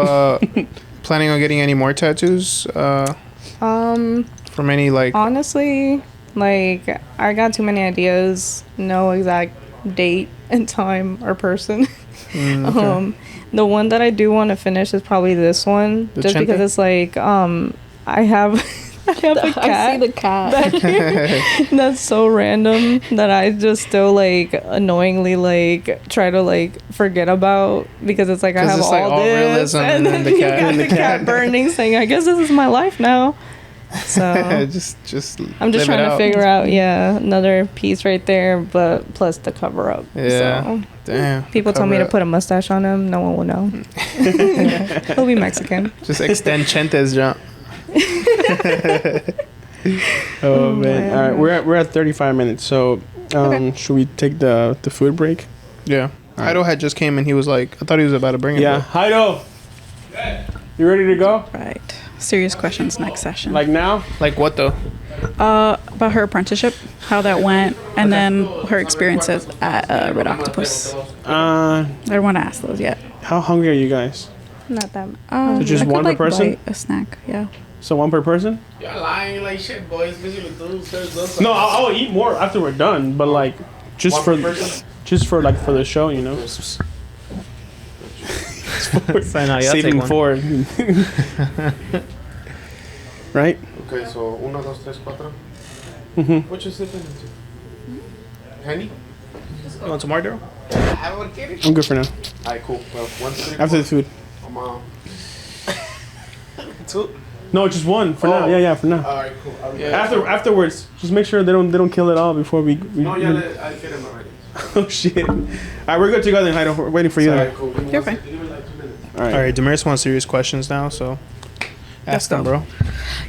planning on getting any more tattoos? From any like? Honestly, like I got too many ideas. No exact date and time or person. Okay. The one that I do want to finish is probably this one, The just Chente? because it's like I have a cat. I see the cat. That's so random that I just still like annoyingly like try to like forget about, because it's like I 'Cause have it's, like, all this realism and then the you cat. got And the cat burning, saying I guess this is my life now. So just. I'm just live it trying to out. figure out, another piece right there, but plus the cover up. Yeah. So Damn. people told me to put a mustache on him. No one will know. He'll be Mexican. Just extend Chente's jump. Oh man! All right, we're at 35 minutes. So should we take the food break? Yeah. All right. Ido had just came and he was like, I thought he was about to bring it. Yeah, Heido, you ready to go? Right. Serious questions next session. Like now? Like what though? About her apprenticeship, how that went, and then her experiences at Red Octopus. I don't want to ask those yet. How hungry are you guys? Not that. So just I could, one per person? bite a snack, yeah. So one per person? Y'all lying like shit, boys. No, I'll eat more after we're done, but like just One for per person? just for like for the show, you know. Saving four. Right? Okay, so 1, 2, 3, 4. Mhm. What you sipping into? Henny? You want some more, Daryl? Have a kitty? I'm good for now. Alright, cool. Well, 1, 2, 3, After the food. I'm on. 2? No, just one for now. Oh. Yeah, for now. Alright, cool. Afterwards, just make sure they don't kill it all before we No, yeah, I get him already. Oh shit! All right, we're good to go then, Heido. We're waiting for you. Alright, cool. You're fine. Give me like 2 minutes. All right. All right, Damaris wants serious questions now, so Ask them, bro.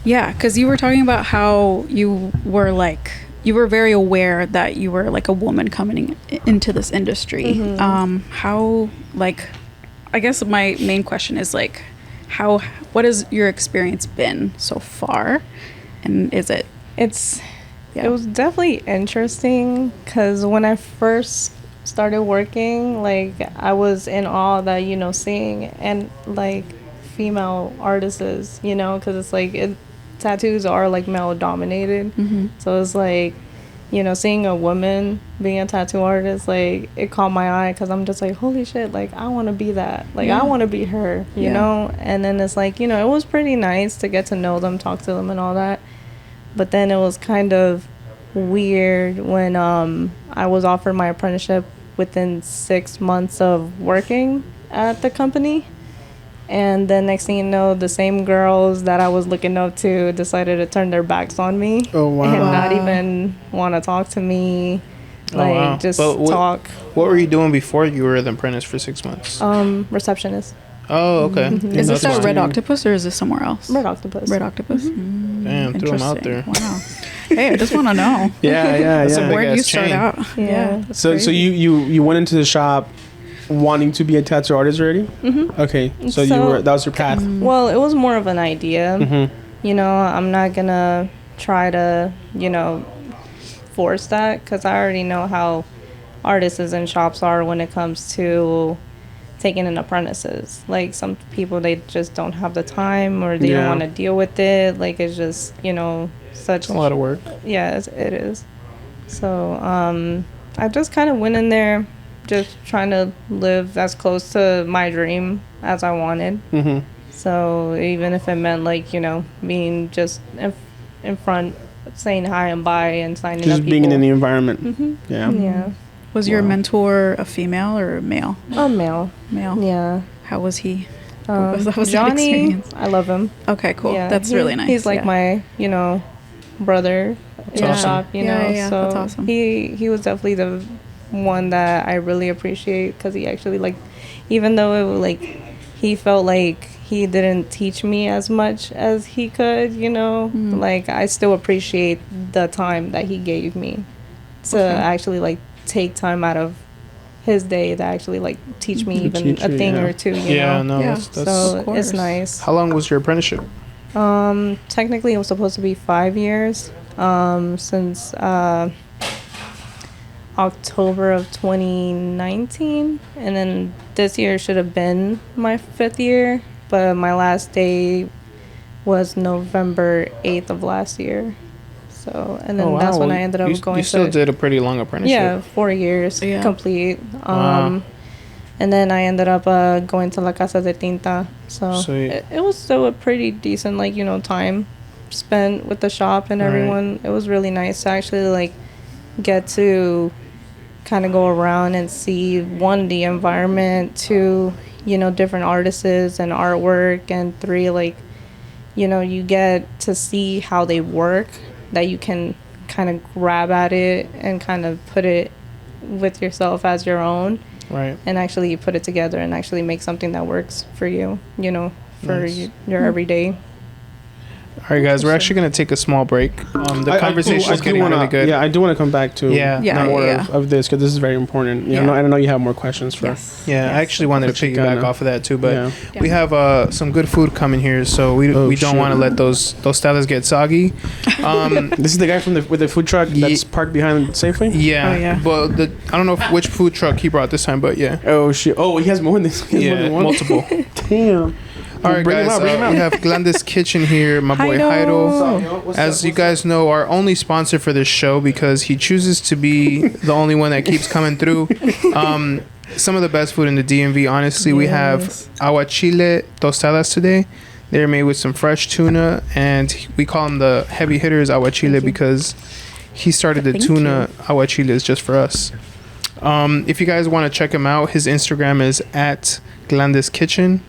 Yeah, because you were talking about how you were very aware that you were like a woman coming into this industry. How, like, I guess my main question is like, what has your experience been so far, and is it? It was definitely interesting because when I first started working, like, I was in awe that, you know, seeing and like female artists, you know, because it's like tattoos are like male dominated. So it's like, you know, seeing a woman being a tattoo artist, like, it caught my eye because I'm just like, holy shit, like, I want to be that, like, I want to be her, you know. And then it's like, you know, it was pretty nice to get to know them, talk to them and all that. But then it was kind of weird when I was offered my apprenticeship within 6 months of working at the company. And then next thing you know, the same girls that I was looking up to decided to turn their backs on me. Oh, wow. And not even want to talk to me. Like, just talk. What were you doing before you were the apprentice for 6 months? Receptionist. Oh, okay. Is this at Red Octopus or is this somewhere else? Red Octopus. Red Octopus. Damn, threw them out there. Wow. Hey, I just want to know. Yeah. Where do you start out? Yeah. So you went into the shop wanting to be a tattoo artist already? Okay. So that was your path. Well, it was more of an idea. You know, I'm not gonna try to, you know, force that because I already know how artists and shops are when it comes to taking in apprentices. Like, some people, they just don't have the time or they don't want to deal with it. Like, it's just, you know, such a lot of work. Yeah, it is. So I just kind of went in there just trying to live as close to my dream as I wanted. So even if it meant, like, you know, being just in front, saying hi and bye and signing up people. Just being in the environment. Yeah. Was your mentor a female or a male? A male. Male. Yeah. How was he? What was Johnny, I love him. Okay, cool. Yeah, that's really nice. He's like my, you know, brother in the shop, you know. So that's awesome. He was definitely the one that I really appreciate because he actually, like, even though it was like he felt like he didn't teach me as much as he could, you know, like, I still appreciate the time that he gave me to actually, like, take time out of his day to actually, like, teach me even a thing or two, you know. No, that's so it's nice. How long was your apprenticeship? Technically it was supposed to be 5 years, since October of 2019, and then this year should have been my 5th year, but my last day was November 8th of last year. So, and then that's when I ended up going to... You still did a pretty long apprenticeship. Yeah, 4 years complete. And then I ended up going to La Casa de Tinta. So it was still a pretty decent, like, you know, time spent with the shop and everyone. It was really nice to actually, like, get to kind of go around and see, one, the environment, two, you know, different artists and artwork, and three, like, you know, you get to see how they work, that you can kind of grab at it and kind of put it with yourself as your own, and actually you put it together and actually make something that works for you, you know, for your everyday. All right, guys, we're actually going to take a small break. The conversation is getting really good. Yeah, I do want to come back to more of this because this is very important. You know, I know you have more questions for. Yeah, I actually wanted to piggyback off of that too, but we have some good food coming here, so we don't want to let those tostadas get soggy. This is the guy with the food truck that's parked behind Safeway? Yeah. But I don't know which food truck he brought this time, but yeah. Oh, shit. Oh, he has more than this. Multiple. Damn. All right, guys, we have Glanda's Kitchen here, my boy Jairo. As you guys know, our only sponsor for this show, because he chooses to be the only one that keeps coming through. Some of the best food in the DMV, honestly. We have aguachile tostadas today. They're made with some fresh tuna, and we call them the heavy hitters aguachile because he started the tuna aguachiles just for us. If you guys want to check him out, his Instagram is at Glanda's Kitchen.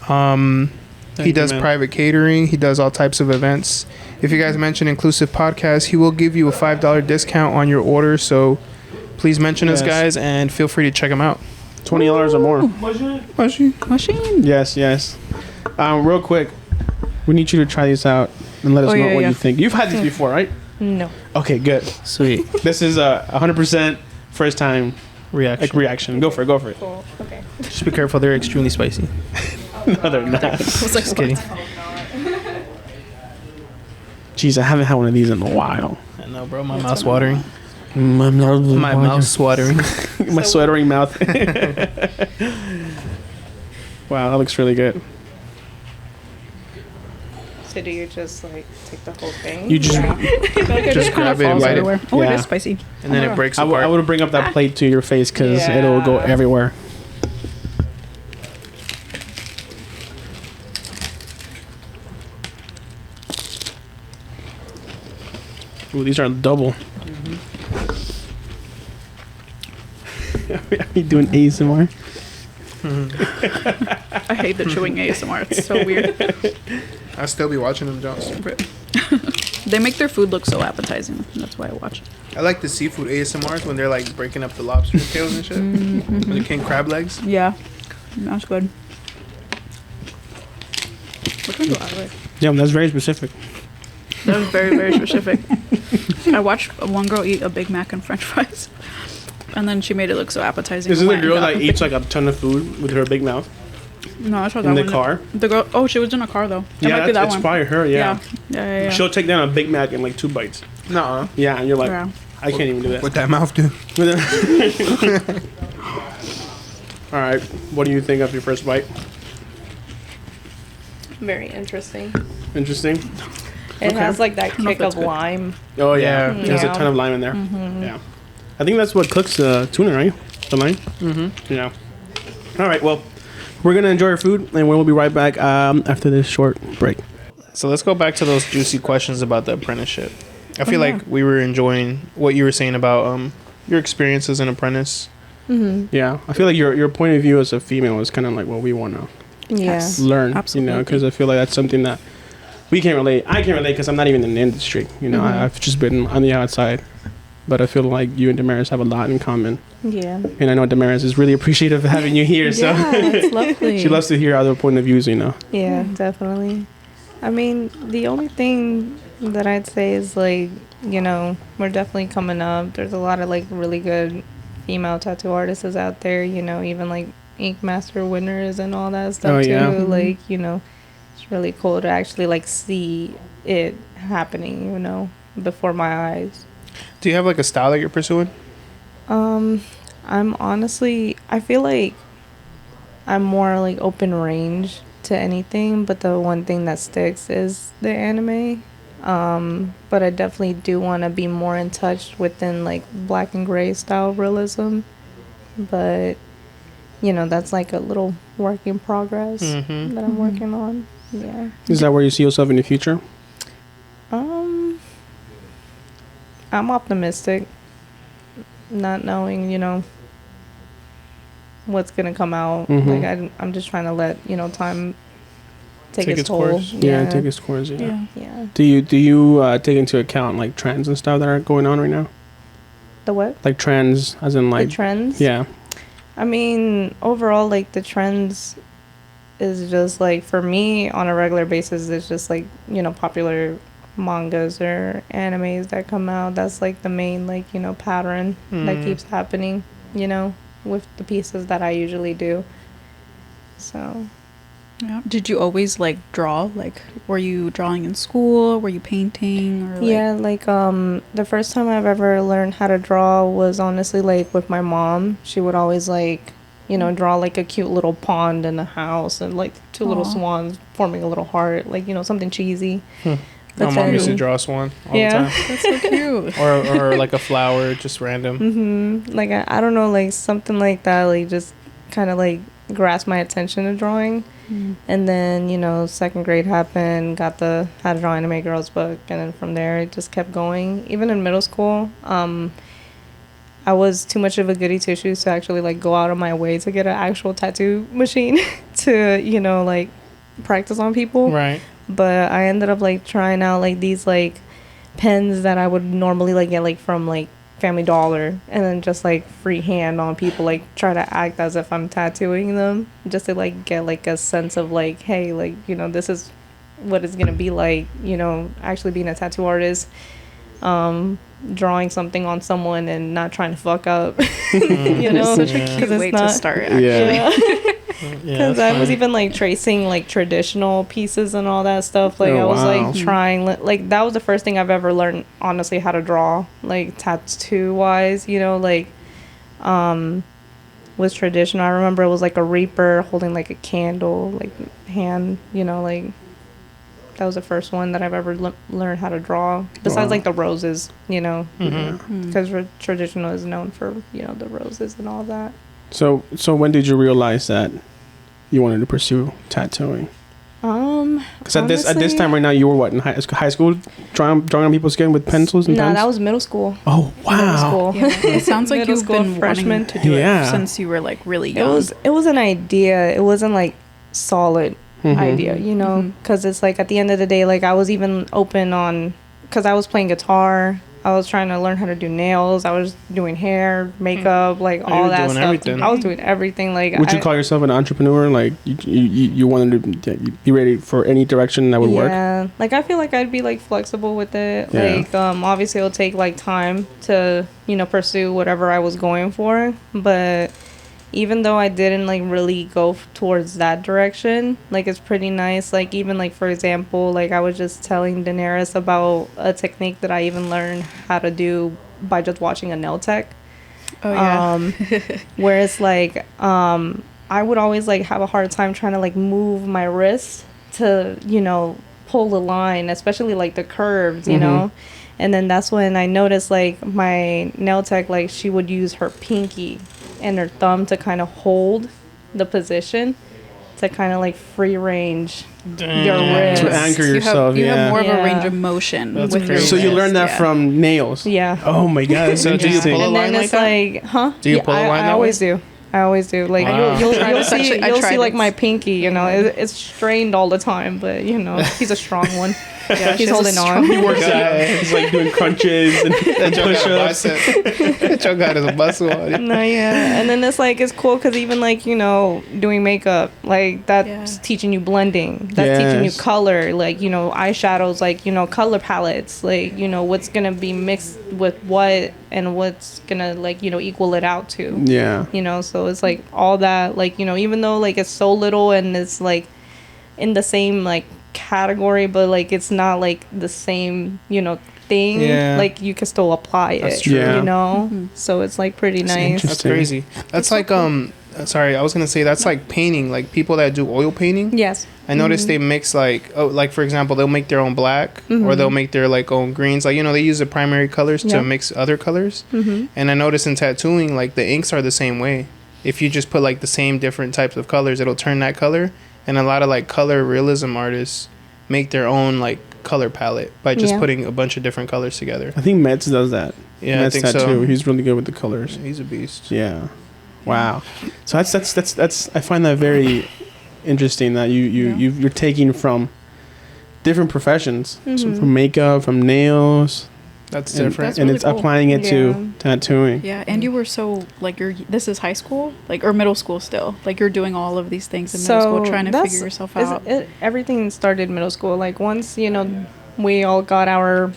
He does private catering. He does all types of events. If you guys mention Inklusive Podcast, he will give you a $5 discount on your order. So please mention us, guys, and feel free to check him out. $20 or more. Machine. Yes. Real quick, We need you to try these out and let us know what you think. You've had these before, right? No. Okay, good. Sweet. This is 100% first time reaction. Go for it. Cool. Okay. Just be careful. They're extremely spicy. No, they're not. I was like, Just kidding. Jeez, I haven't had one of these in a while. I know, bro. My mouth's watering. My mouth's watering. My sweatering mouth. Wow, that looks really good. So do you just like take the whole thing? You just Just grab it and bite it. Oh, Yeah. it is spicy. And then it breaks I apart. would bring up that plate to your face because it'll go everywhere. Ooh, these are double. Are we doing ASMR? I hate the chewing ASMR. It's so weird. I'll still be watching them, Jones. They make their food look so appetizing. That's why I watch. I like the seafood ASMRs when they're like breaking up the lobster tails and shit. When the king crab legs. Yeah, that's good. Which one do I like? Yeah, that's very specific. That was very, very specific. I watched one girl eat a Big Mac and French fries, and then she made it look so appetizing. Is this the girl that eats like a ton of food with her big mouth? No, I saw that in one. The car? The girl. Oh, she was in a car though. Yeah, it's probably her. Yeah. Yeah. She'll take down a Big Mac in like 2 bites. Nuh-uh. Yeah, and you're like, Yeah. I can't even do that. What that mouth do? All right, what do you think of your first bite? Very interesting. Interesting. It has like that know if kick that's of good. lime. Oh yeah, Yeah. there's a Yeah. ton of lime in there. Yeah, I think that's what cooks the tuna, right? The lime. Yeah. All right, well, we're gonna enjoy our food, and we'll be right back after this short break. So let's go back to those juicy questions about the apprenticeship. I feel like we were enjoying what you were saying about your experience as an apprentice. Yeah, I feel like your point of view as a female is kind of like what we want to Yeah. learn. Absolutely. You know, because I feel like that's something that we can't relate. I can't relate because I'm not even in the industry. You know, I've just been on the outside. But I feel like you and Damaris have a lot in common. Yeah. And I know Damaris is really appreciative of having you here. So Yeah, it's lovely. she loves to hear other point of views, you know. Yeah, definitely. I mean, the only thing that I'd say is like, you know, we're definitely coming up. There's a lot of like really good female tattoo artists out there, you know, even like Ink Master winners and all that stuff too. Like, you know, it's really cool to actually like see it happening, you know, before my eyes. Do you have like a style that you're pursuing? I'm honestly, I feel like I'm more like open range to anything, but the one thing that sticks is the anime. But I definitely do want to be more in touch within like black and gray style realism. But, you know, that's like a little work in progress that I'm working on. Yeah. Is that where you see yourself in the future? I'm optimistic, not knowing, you know, what's gonna come out. Like I'm just trying to let, you know, time take its toll. course. Yeah, take its course. Yeah. Yeah. Do you take into account like trends and stuff that are going on right now? The what? Like trends, as in like The trends? Yeah. I mean, overall, like the trends is just like, for me on a regular basis, it's just like, you know, popular mangas or animes that come out. That's like the main, like, you know, pattern that keeps happening, you know, with the pieces that I usually do. So Yeah. Did you always like draw? Like, were you drawing in school? Were you painting? Or like... yeah, like the first time I've ever learned how to draw was honestly like with my mom. She would always like, you know, draw like a cute little pond in the house and like two little swans forming a little heart, like, you know, something cheesy. My mom used to draw a swan all the time. That's so cute. or like a flower, just random. Like I don't know, like something like that, like just kind of like grasped my attention to drawing. And then, you know, second grade happened, got the How to Draw Anime Girls book, and then from there it just kept going. Even in middle school, I was too much of a goody two shoes to actually like go out of my way to get an actual tattoo machine to, you know, like practice on people. Right. But I ended up like trying out like these like pens that I would normally like get like from like Family Dollar, and then just like freehand on people, like try to act as if I'm tattooing them, just to like get like a sense of like, hey, like, you know, this is what it's gonna be like, you know, actually being a tattoo artist, drawing something on someone and not trying to fuck up. You know, such a cute way to start. Actually, because I was even like tracing like traditional pieces and all that stuff. Like I was like trying, like that was the first thing I've ever learned, honestly, how to draw, like tattoo wise. You know, like was traditional. I remember it was like a reaper holding like a candle, like hand. You know, like that was the first one that I've ever learned how to draw. Besides like the roses, you know, because traditional is known for, you know, the roses and all that. So when did you realize that you wanted to pursue tattooing? Because at this time right now, you were what, in high school, drawing on people's skin with pencils and pens? No, that was middle school. Oh wow! Yeah. It sounds like you've been freshman to do it since you were like really young. It was an idea. It wasn't like solid idea, you know, because it's like at the end of the day, like I was even open on, because I was playing guitar. I was trying to learn how to do nails. I was doing hair, makeup, like all that stuff. Everything. I was doing everything. Like, would you call yourself an entrepreneur? Like, you wanted to be ready for any direction that would work? Yeah, like I feel like I'd be like flexible with it. Yeah. Like, obviously it'll take like time to, you know, pursue whatever I was going for. But even though I didn't like really go towards that direction, like it's pretty nice. Like even like for example, like I was just telling Daenerys about a technique that I even learned how to do by just watching a nail tech. Oh yeah. Where it's like I would always like have a hard time trying to like move my wrist to, you know, pull the line, especially like the curves, you know. And then that's when I noticed like my nail tech, like she would use her pinky and her thumb to kind of hold the position to kind of like free range your wrist. To anchor yourself, you have more of a range of motion with your wrist. So you learned that from nails? Yeah. Oh my god, that's so interesting. And then it's like, do you pull a line? I always do. Like you'll see like my pinky, you know, it's strained all the time, but you know, he's a strong one. Yeah, he's holding on. He works out. He's like doing crunches and push-ups. That Joe got his muscle on it. No, yeah. And then it's like, it's cool because even like, you know, doing makeup, like that's teaching you blending. That's teaching you color. Like, you know, eyeshadows, like, you know, color palettes. Like, you know, what's going to be mixed with what and what's going to like, you know, equal it out to. Yeah. You know, so it's like all that, like, you know, even though like it's so little and it's like in the same like category, but like it's not like the same, you know, thing. Like you can still apply it, you know. So it's like pretty nice. That's crazy. That's like sorry, I was gonna say that's like painting, like people that do oil painting. Yes, I noticed they mix like like for example they'll make their own black or they'll make their like own greens, like, you know, they use the primary colors to mix other colors. And I noticed in tattooing, like the inks are the same way. If you just put like the same different types of colors, it'll turn that color. And a lot of like color realism artists make their own like color palette by just putting a bunch of different colors together. I think Mets does that. Yeah, Mets I think tattoo. so. He's really good with the colors. He's a beast. Yeah. Wow. So that's I find that very interesting that you're taking from different professions, so from makeup, from nails. That's different. That's and really it's cool. applying it to tattooing. Yeah, and you were so like this is high school, like, or middle school still. Like you're doing all of these things in middle school, trying to figure yourself out. Everything started middle school. Like once, you know, we all got our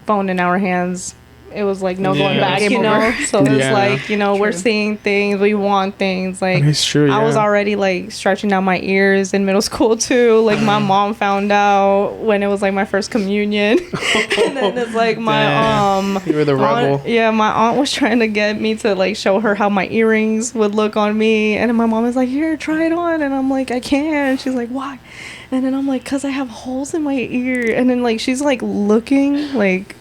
phone in our hands, it was like no going back, you know. So it's like, you know, we're seeing things, we want things. Like it's true, I was already like stretching out my ears in middle school too. Like my mom found out when it was like my first communion. And then it's like my you were the rebel. Aunt, my aunt was trying to get me to like show her how my earrings would look on me, and then my mom was like, here, try it on. And I'm like, I can't. She's like, why? And then I'm like, because I have holes in my ear. And then like she's like looking like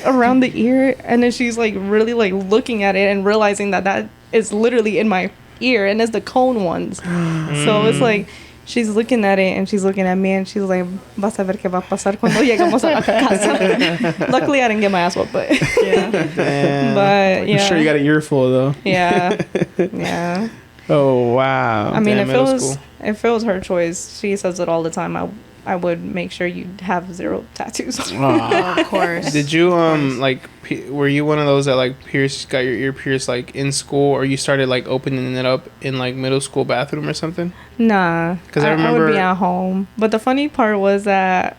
around the ear, and then she's like really like looking at it and realizing that is literally in my ear and it's the cone ones. So it's like she's looking at it and she's looking at me and she's like, vas a ver qué va a pasar cuando llegamos a la casa. Luckily I didn't get my ass whooped, but but yeah, I'm sure you got an earful though. yeah. Oh wow. I mean, if it was her choice, she says it all the time, I would make sure you have 0 tattoos. Of course. Did you like were you one of those that like got your ear pierced like in school, or you started like opening it up in like middle school bathroom or something? Nah, because I would be at home. But the funny part was that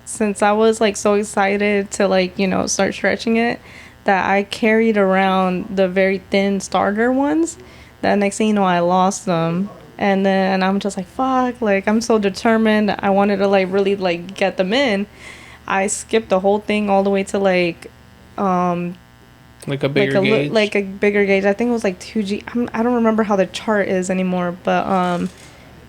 since I was like so excited to like, you know, start stretching it, that I carried around the very thin starter ones. That next thing you know, I lost them. And then I'm just like, fuck, like I'm so determined. I wanted to like really like get them in. I skipped the whole thing all the way to like like a bigger gauge. Like a bigger gauge. I think it was like 2G. I don't remember how the chart is anymore, but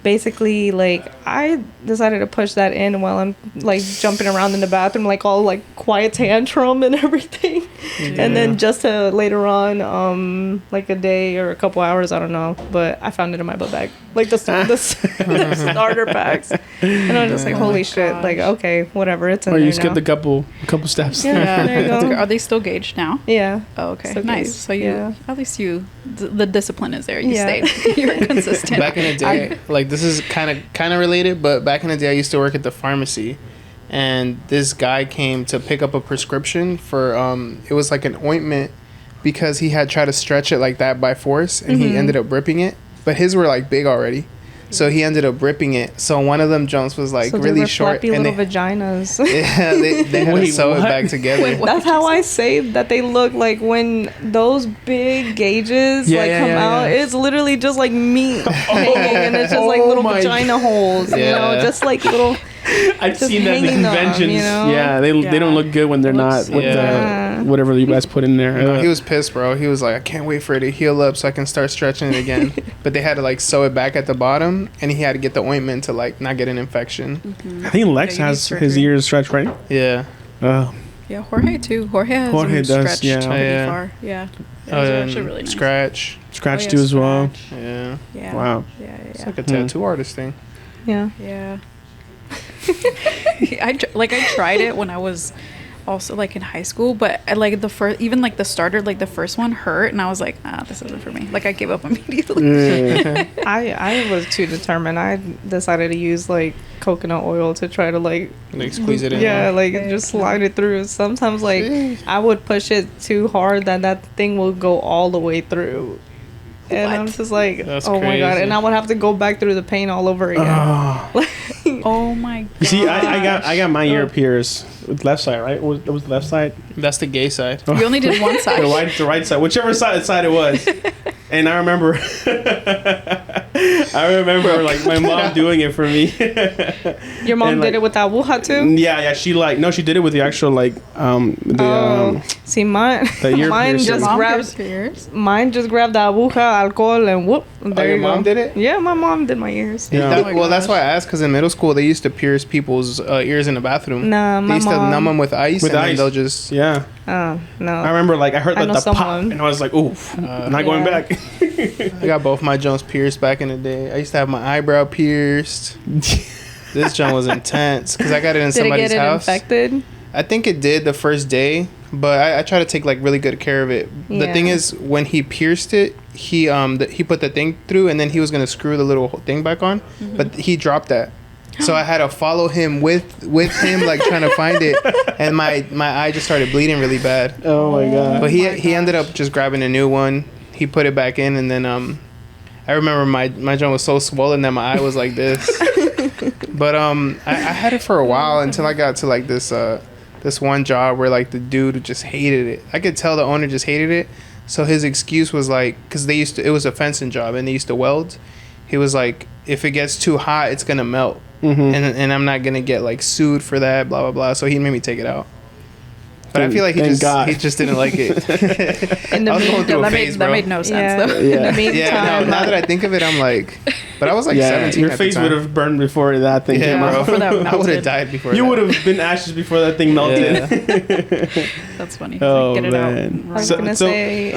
basically like I decided to push that in while I'm like jumping around in the bathroom, like all like quiet tantrum and everything. Yeah. And then just to later on like a day or a couple hours, I don't know, but I found it in my book bag, like the starter packs, and I was just like, holy shit, like okay, whatever, it's in there. Or you skipped a couple steps. Yeah, there you go. Are they still gauged now? Yeah. Oh, okay, so nice. So you at least the discipline is there. You stayed. You're consistent. Back in the day, like this is kind of related, but back in the day I used to work at the pharmacy, and this guy came to pick up a prescription for it was like an ointment, because he had tried to stretch it like that by force, and he ended up ripping it, but his were like big already, so he ended up ripping it. So one of them jumps was like really short, and little vaginas. Yeah, they had to sew it back together. That's how I say that they look like when those big gauges come out. It's literally just like meat hanging, and it's just like little vagina holes, you know, just like little. I've seen that in the conventions. Them, you know? Yeah, they don't look good when they're not with the whatever you guys put in there. No, he was pissed, bro. He was like, I can't wait for it to heal up so I can start stretching it again. But they had to like sew it back at the bottom, and he had to get the ointment to like not get an infection. Mm-hmm. I think Lex has his ears stretched, right? Yeah. Yeah, Jorge too. Jorge has stretched pretty far. Yeah. Actually really nice. Scratch too as well. Yeah. Wow. Yeah. It's like a tattoo artist thing. Yeah. Yeah. I tried it when I was also like in high school, but I, like the first, even like the starter, like the first one hurt, and I was like, this isn't for me. Like I gave up immediately. I was too determined. I decided to use like coconut oil to try to like squeeze it in. Yeah, like just slide it through. Sometimes like I would push it too hard that thing will go all the way through. And I'm just like, that's crazy. My god! And I would have to go back through the pain all over again. Oh my god! You see, I got my ear pierced with left side, right? It was the left side. That's the gay side. You only did one side. the right side, whichever side it was. And I remember, like my mom doing it for me. Your mom did it with that aguja too? Yeah. She did it with the actual like see mine just grabbed the aguja, alcohol, and whoop. There your mom did it? Yeah, my mom did my ears. Yeah. That's why I asked, because in middle school they used to pierce people's ears in the bathroom. Nah, they used to numb them with ice, then they'll just no. I remember like I heard the pop, and I was like, oof, not going back. I got both my joints pierced back in the day. I used to have my eyebrow pierced. This joint was intense because I got it in somebody's house. Did it get infected? I think it did the first day, but I try to take like really good care of it. Yeah. The thing is, when he pierced it, he put the thing through, and then he was gonna screw the little thing back on, but he dropped that. So I had to follow him with him, like trying to find it, and my eye just started bleeding really bad. Oh my god! But he ended up just grabbing a new one. He put it back in, and then I remember my joint was so swollen that my eye was like this. But I had it for a while until I got to like this one job where like the dude just hated it. I could tell the owner just hated it. So his excuse was like, because it was a fencing job and they used to weld. He was like, if it gets too hot, it's gonna melt, and I'm not gonna get like sued for that, blah blah blah. So he made me take it out. But I feel like he just didn't like it. That made no sense though. Yeah. Now that I think of it, I'm like, but I was like 17. Your face would have burned before that thing came out. I would have died before. You would have been ashes before that thing melted. That's funny. Oh, get it man. I was gonna say.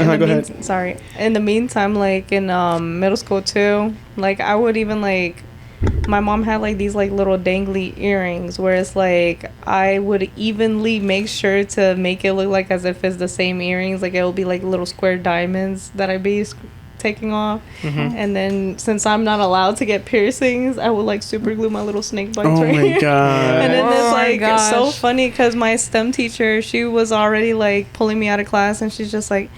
Sorry. In the meantime, like in middle school too, like I would even like. My mom had like these like little dangly earrings where it's like I would evenly make sure to make it look like as if it's the same earrings. Like it will be like little square diamonds that I'd be taking off. And then since I'm not allowed to get piercings, I would like super glue my little snake bites right here. Oh my god! And then it's like so funny because my STEM teacher, she was already like pulling me out of class, and she's just like,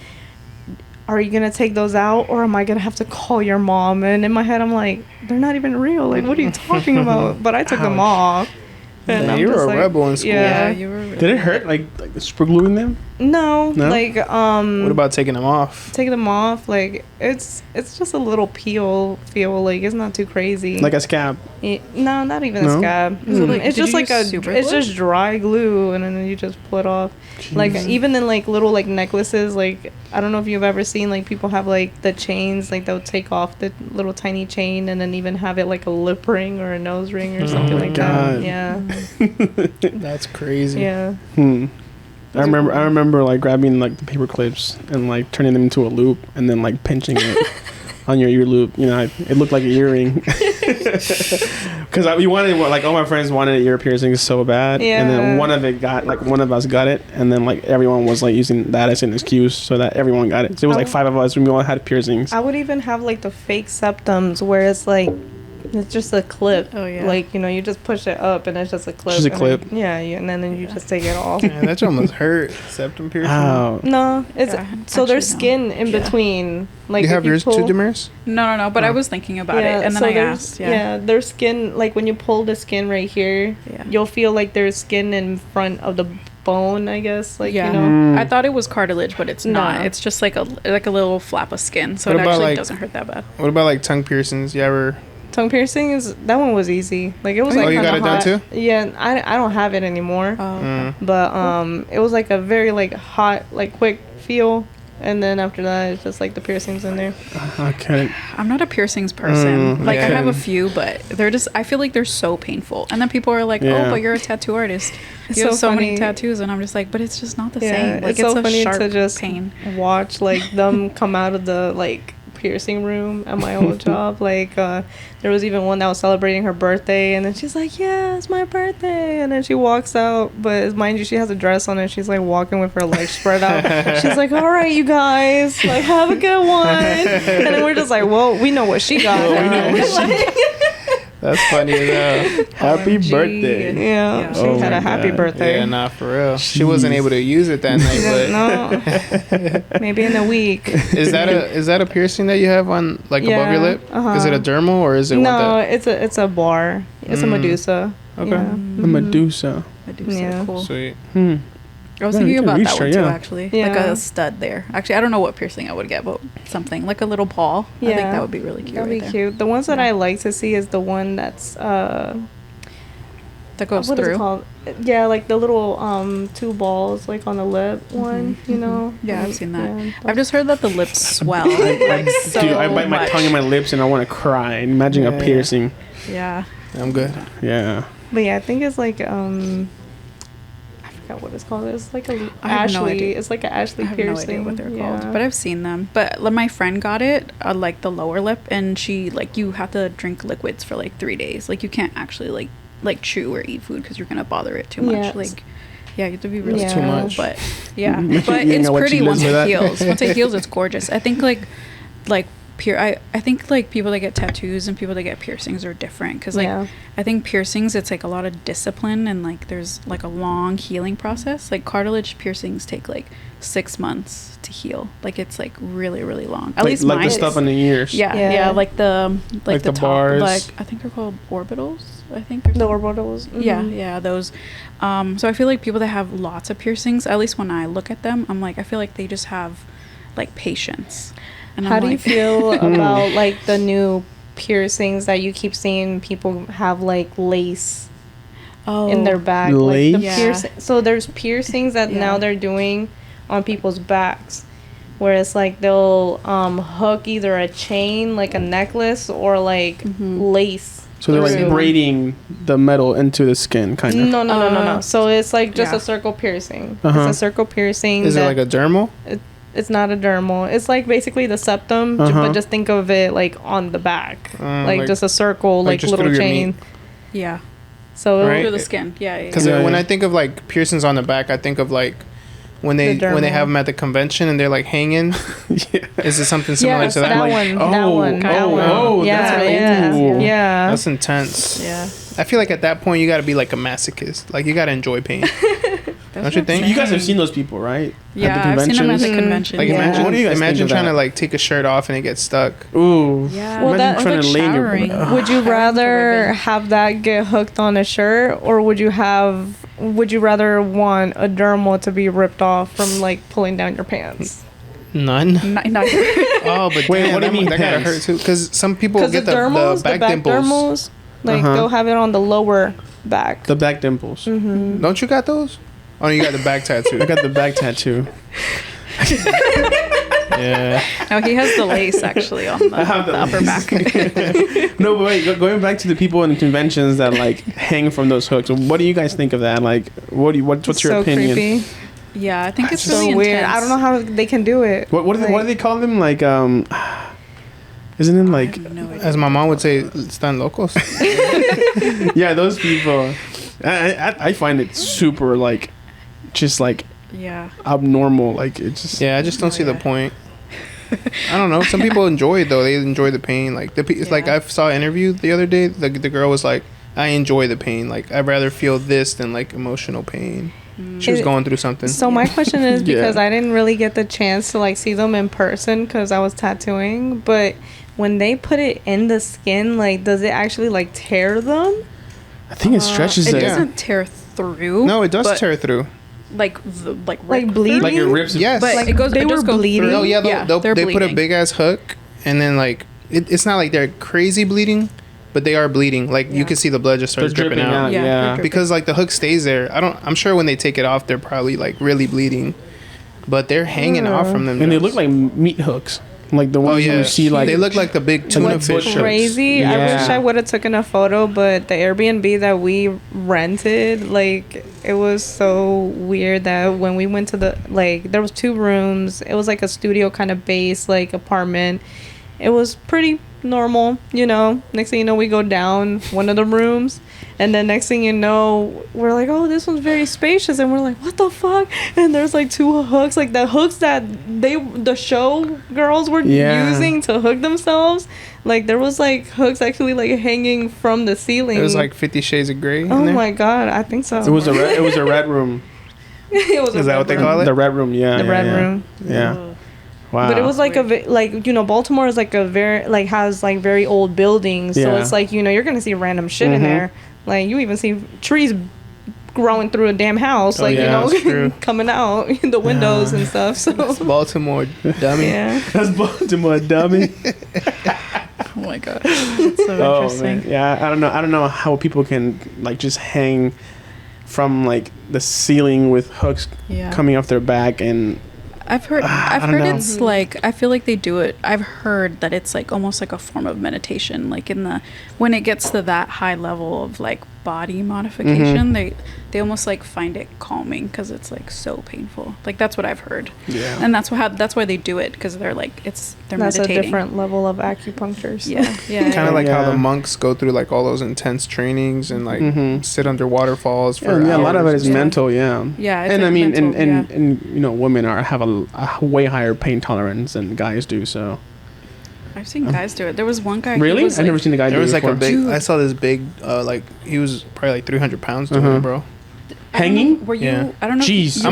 are you gonna take those out, or am I gonna have to call your mom? And in my head, I'm like, they're not even real. Like, what are you talking about? But I took them off. And you were a rebel in school. Yeah, you were. Did it hurt? Like super gluing them? No, like What about taking them off? Taking them off, like it's just a little feel. Like it's not too crazy. Like a scab? No, not even a scab. It's just like it's just dry glue, and then you just pull it off. Jeez. Like even in like little like necklaces, like I don't know if you've ever seen like people have like the chains, like they'll take off the little tiny chain and then even have it like a lip ring or a nose ring or something like that. Yeah. That's crazy. Yeah. I remember like grabbing like the paper clips and like turning them into a loop and then like pinching it on your ear loop. You know, it looked like an earring. Because we wanted, like, all my friends wanted ear piercings so bad. Yeah. And then one of us got it, and then like everyone was like using that as an excuse so that everyone got it. So it was like 5 of us, and we all had piercings. I would even have like the fake septums where it's like it's just a clip. Oh yeah. Like, you know, you just push it up and it's just a clip. Just a clip. Then, and then you just take it off. Man, that almost hurt. Septum piercing. Oh. No, it's so there's skin in between. Like, you have yours too, Damaris? No. But I was thinking about it, and then I asked. Yeah, there's skin. Like when you pull the skin right here, you'll feel like there's skin in front of the bone, I guess. Like, you know. I thought it was cartilage, but it's not. It's just like a little flap of skin, so it actually doesn't hurt that bad. What about like tongue piercings? You ever? Tongue piercing that one was easy. Like it was like you got it done too? Yeah, I don't have it anymore. Oh, okay. But it was like a very like hot, like quick feel, and then after that it's just like the piercings in there. Okay. I'm not a piercings person. I have a few, but I feel like they're so painful. And then people are like, "Oh, but you're a tattoo artist. You have so many tattoos," and I'm just like, "But it's just not the same. Like it's so a funny sharp to just pain. Watch like them come out of the like piercing room at my old job. Like there was even one that was celebrating her birthday, and then she's like, "Yeah, it's my birthday," and then she walks out, but mind you, she has a dress on and she's like walking with her legs spread out. She's like, "All right, you guys, like have a good one," and then we're just like, "Well, we know what she got." That's funny as hell. Happy birthday. Yeah, she had a happy birthday. Yeah, nah, for real. Jeez. She wasn't able to use it that night, but no, maybe in a week. Is that a piercing that you have on like above your lip? Is it a dermal or is it? No, it's a bar. It's a Medusa. Okay, a Medusa. Medusa, cool. Sweet. I was thinking about that one too, actually. Yeah. Like a stud there. Actually, I don't know what piercing I would get, but something like a little ball. Yeah. I think that would be really cute. That'd be cute. The ones that I like to see is the one that's that goes what through. Is it called? Yeah, like the little 2 balls like on the lip one. You know. Yeah, I've seen that. Yeah, I've just heard that the lips swell. Like so dude, I bite my tongue in my lips and I want to cry. Imagine a piercing. Yeah. I'm good. Yeah. But yeah, I think it's like what it's called. It's like a Ashley. It's like an Ashley piercing. I have no idea what they're called, but I've seen them. But my friend got it like the lower lip, and she like you have to drink liquids for like 3 days. Like you can't actually like chew or eat food because you're gonna bother it too much. Yes. Like you have to be really too much. But yeah, but it's pretty once it heals. Once it heals, it's gorgeous. I think like I think like people that get tattoos and people that get piercings are different because like I think piercings it's like a lot of discipline and like there's like a long healing process. Like cartilage piercings take like 6 months to heal. Like it's like really really long. At least like mine the stuff in the ears. Yeah, like the top, bars. like I think they're called orbitals. I think the orbitals. Mm-hmm. Yeah, those. So I feel like people that have lots of piercings, at least when I look at them, I'm like I feel like they just have like patience. And how do you feel about like the new piercings that you keep seeing people have like lace in their back? Lace? Like the piercing. So there's piercings that now they're doing on people's backs where it's like they'll hook either a chain like a necklace or like lace. So they're like braiding the metal into the skin, kind of. No. So it's like just a circle piercing. It's a circle piercing. Is it like a dermal? It's not a dermal. It's like basically the septum, but just think of it like on the back, like just a circle, like little chain. Yeah. So through the skin. Yeah. Because when I think of like piercings on the back, I think of like when they have them at the convention and they're like hanging. Is it something similar to that? That one. Oh, yeah. That's intense. Yeah. I feel like at that point you got to be like a masochist. Like you got to enjoy pain. Don't you think? You guys have seen those people, right? Yeah, I've seen them at the convention. Like what do you guys imagine trying to like take a shirt off and it gets stuck. Ooh. Yeah. Well, imagine trying to lay in your. Would you rather have that get hooked on a shirt, or would you rather want a dermal to be ripped off from like pulling down your pants? None. Neither. Oh, but wait, damn, what do you mean that gotta hurt too? Because some people get the back dimples. Dermals, like they'll have it on the lower back. The back dimples. Mm-hmm. Don't you got those? Oh, you got the back tattoo. I got the back tattoo. Yeah. No, he has the lace actually on the upper back. No, but wait. Going back to the people in conventions that like hang from those hooks. What do you guys think of that? Like, what's your opinion? Creepy. Yeah, I think it's so really weird. intense. I don't know how they can do it. What do they call them? Like isn't it like? No idea. As my mom would say, "Están locos." Yeah, those people. I find it super like, just like abnormal. Like it's just. Yeah, I just don't see the point. I don't know. Some people enjoy it though. They enjoy the pain. Like it's like I saw an interview the other day. The girl was like, "I enjoy the pain. Like I'd rather feel this than like emotional pain." She was going through something. So my question is, because I didn't really get the chance to like see them in person because I was tattooing, but when they put it in the skin, like does it actually like tear them? I think it stretches it. It doesn't tear through. No, it does tear through. Like bleeding. Like it rips. Yes, but like it goes. They it were does go bleeding. through. Oh yeah, they put a big ass hook, and then like it's not like they're crazy bleeding, but they are bleeding. Like you can see the blood just starts dripping out. Yeah. Because like the hook stays there. I'm sure when they take it off, they're probably like really bleeding, but they're hanging off from them. And they look like meat hooks, like the ones you see. Like they look like the big tuna fish. Crazy. Yeah. I wish I would have taken a photo, but the Airbnb that we rented, like it was so weird that when we went to there was 2 rooms. It was like a studio kind of base like apartment. It was pretty normal, Next thing you know, we go down one of the rooms, and then next thing you know, we're like, oh, this one's very spacious, and we're like, what the fuck? And there's like 2 hooks, like the hooks that the show girls were using to hook themselves. Like there was like hooks actually like hanging from the ceiling. It was like 50 Shades of Grey. Oh my god, I think so. It was a red room. Is that what they call it? The red room, yeah. The red room. Yeah. Wow. But it was like Baltimore is like a very like has like very old buildings, so it's like you're gonna see random shit in there. Like you even see trees growing through a damn house, coming out the windows and stuff. So that's Baltimore, dummy. Yeah, that's Baltimore, dummy. Oh my god, that's so interesting. Man. Yeah, I don't know how people can like just hang from like the ceiling with hooks coming off their back. And I've heard it's like, I feel like they do it. I've heard that it's like almost like a form of meditation. Like when it gets to that high level of like body modification, they almost like find it calming because it's like so painful. Like that's what I've heard. Yeah. And that's why they do it, because they're like they're that's meditating. A different level of acupuncture. Yeah. Yeah. Kind of like how the monks go through like all those intense trainings and like sit under waterfalls for hours. A lot of it is mental. Yeah. Yeah. And like I mean, mental, and women have a way higher pain tolerance than guys do. So I've seen guys do it. There was one guy. Really? I've never seen a guy do it. There was like before. a big. I saw this big. Like he was probably like 300 pounds doing it, bro. Hanging? Were you? Yeah. I don't know. Jeez. I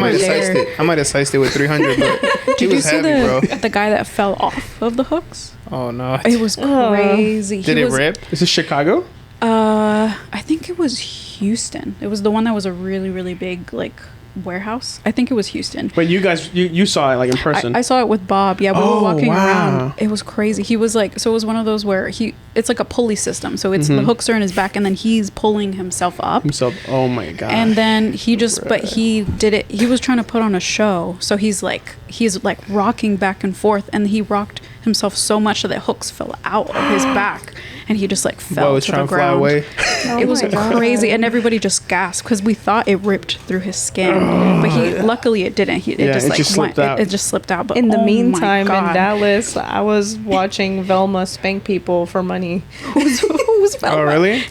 might have sized it with 300, but Did you see the guy that fell off of the hooks? Oh no! It was crazy. Did it rip? Is this Chicago? I think it was Houston. It was the one that was a really, really big like warehouse. I think it was Houston. But you guys, you saw it like in person. I saw it with Bob. Yeah, we were walking around. It was crazy. He was like, so it was one of those where it's like a pulley system. So it's the hooks are in his back, and then he's pulling himself up. Oh my god. And then he did it. He was trying to put on a show. So he's like rocking back and forth, and he rocked himself so much that hooks fell out of his back, and he just like fell to the ground. It was crazy, and everybody just gasped because we thought it ripped through his skin, but luckily it didn't. It just slipped out. But in the meantime, in Dallas, I was watching Velma spank people for money. Who's Velma? Oh really?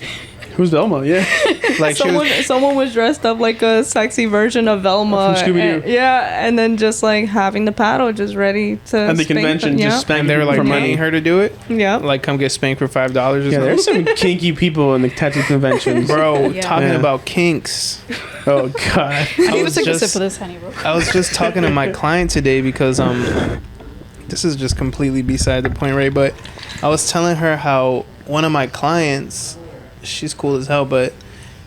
Who's Velma? Yeah. Like someone was dressed up like a sexy version of Velma. From Scooby-Doo. And then just like having the paddle just ready to. At the convention, just spanking. And they were like paying her to do it. Yeah. Like come get spanked for $5 or something. There's some kinky people in the tattoo conventions, bro. Talking about kinks. Oh God. I need to take a sip of this honey, bro. I was just talking to my client today because this is just completely beside the point, right? But I was telling her how one of my clients, she's cool as hell, but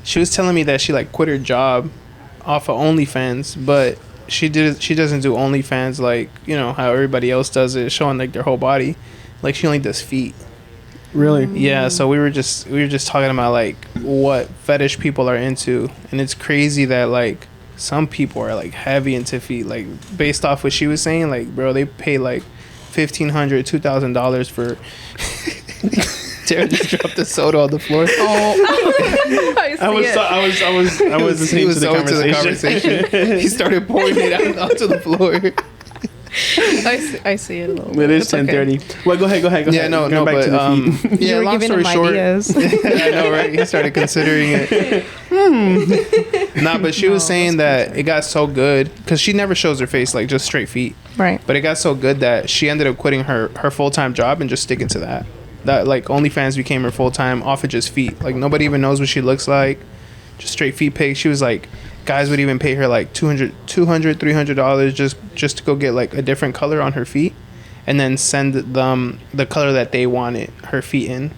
she was telling me that she like quit her job off of OnlyFans, but she doesn't do OnlyFans like, you know, how everybody else does it, showing like their whole body. Like she only does feet. Really? Yeah, so we were just talking about like what fetish people are into, and it's crazy that like some people are like heavy into feet, like based off what she was saying, like bro, they pay like $1,500, $2,000 for Tara just dropped the soda on the floor. I was listening to the conversation. He started pouring it out onto the floor. I see it a little bit. It is 10:30. Okay. Well, go ahead. Yeah, no, but yeah, long story short. I know, right? He started considering it. Nah, but she was saying that it got so good because she never shows her face, like just straight feet. Right. But it got so good that she ended up quitting her full-time job and just sticking to that. That like OnlyFans became her full-time off of just feet. Like nobody even knows what she looks like. Just straight feet pics. She was like, guys would even pay her like $300 just to go get like a different color on her feet, and then send them the color that they wanted her feet in.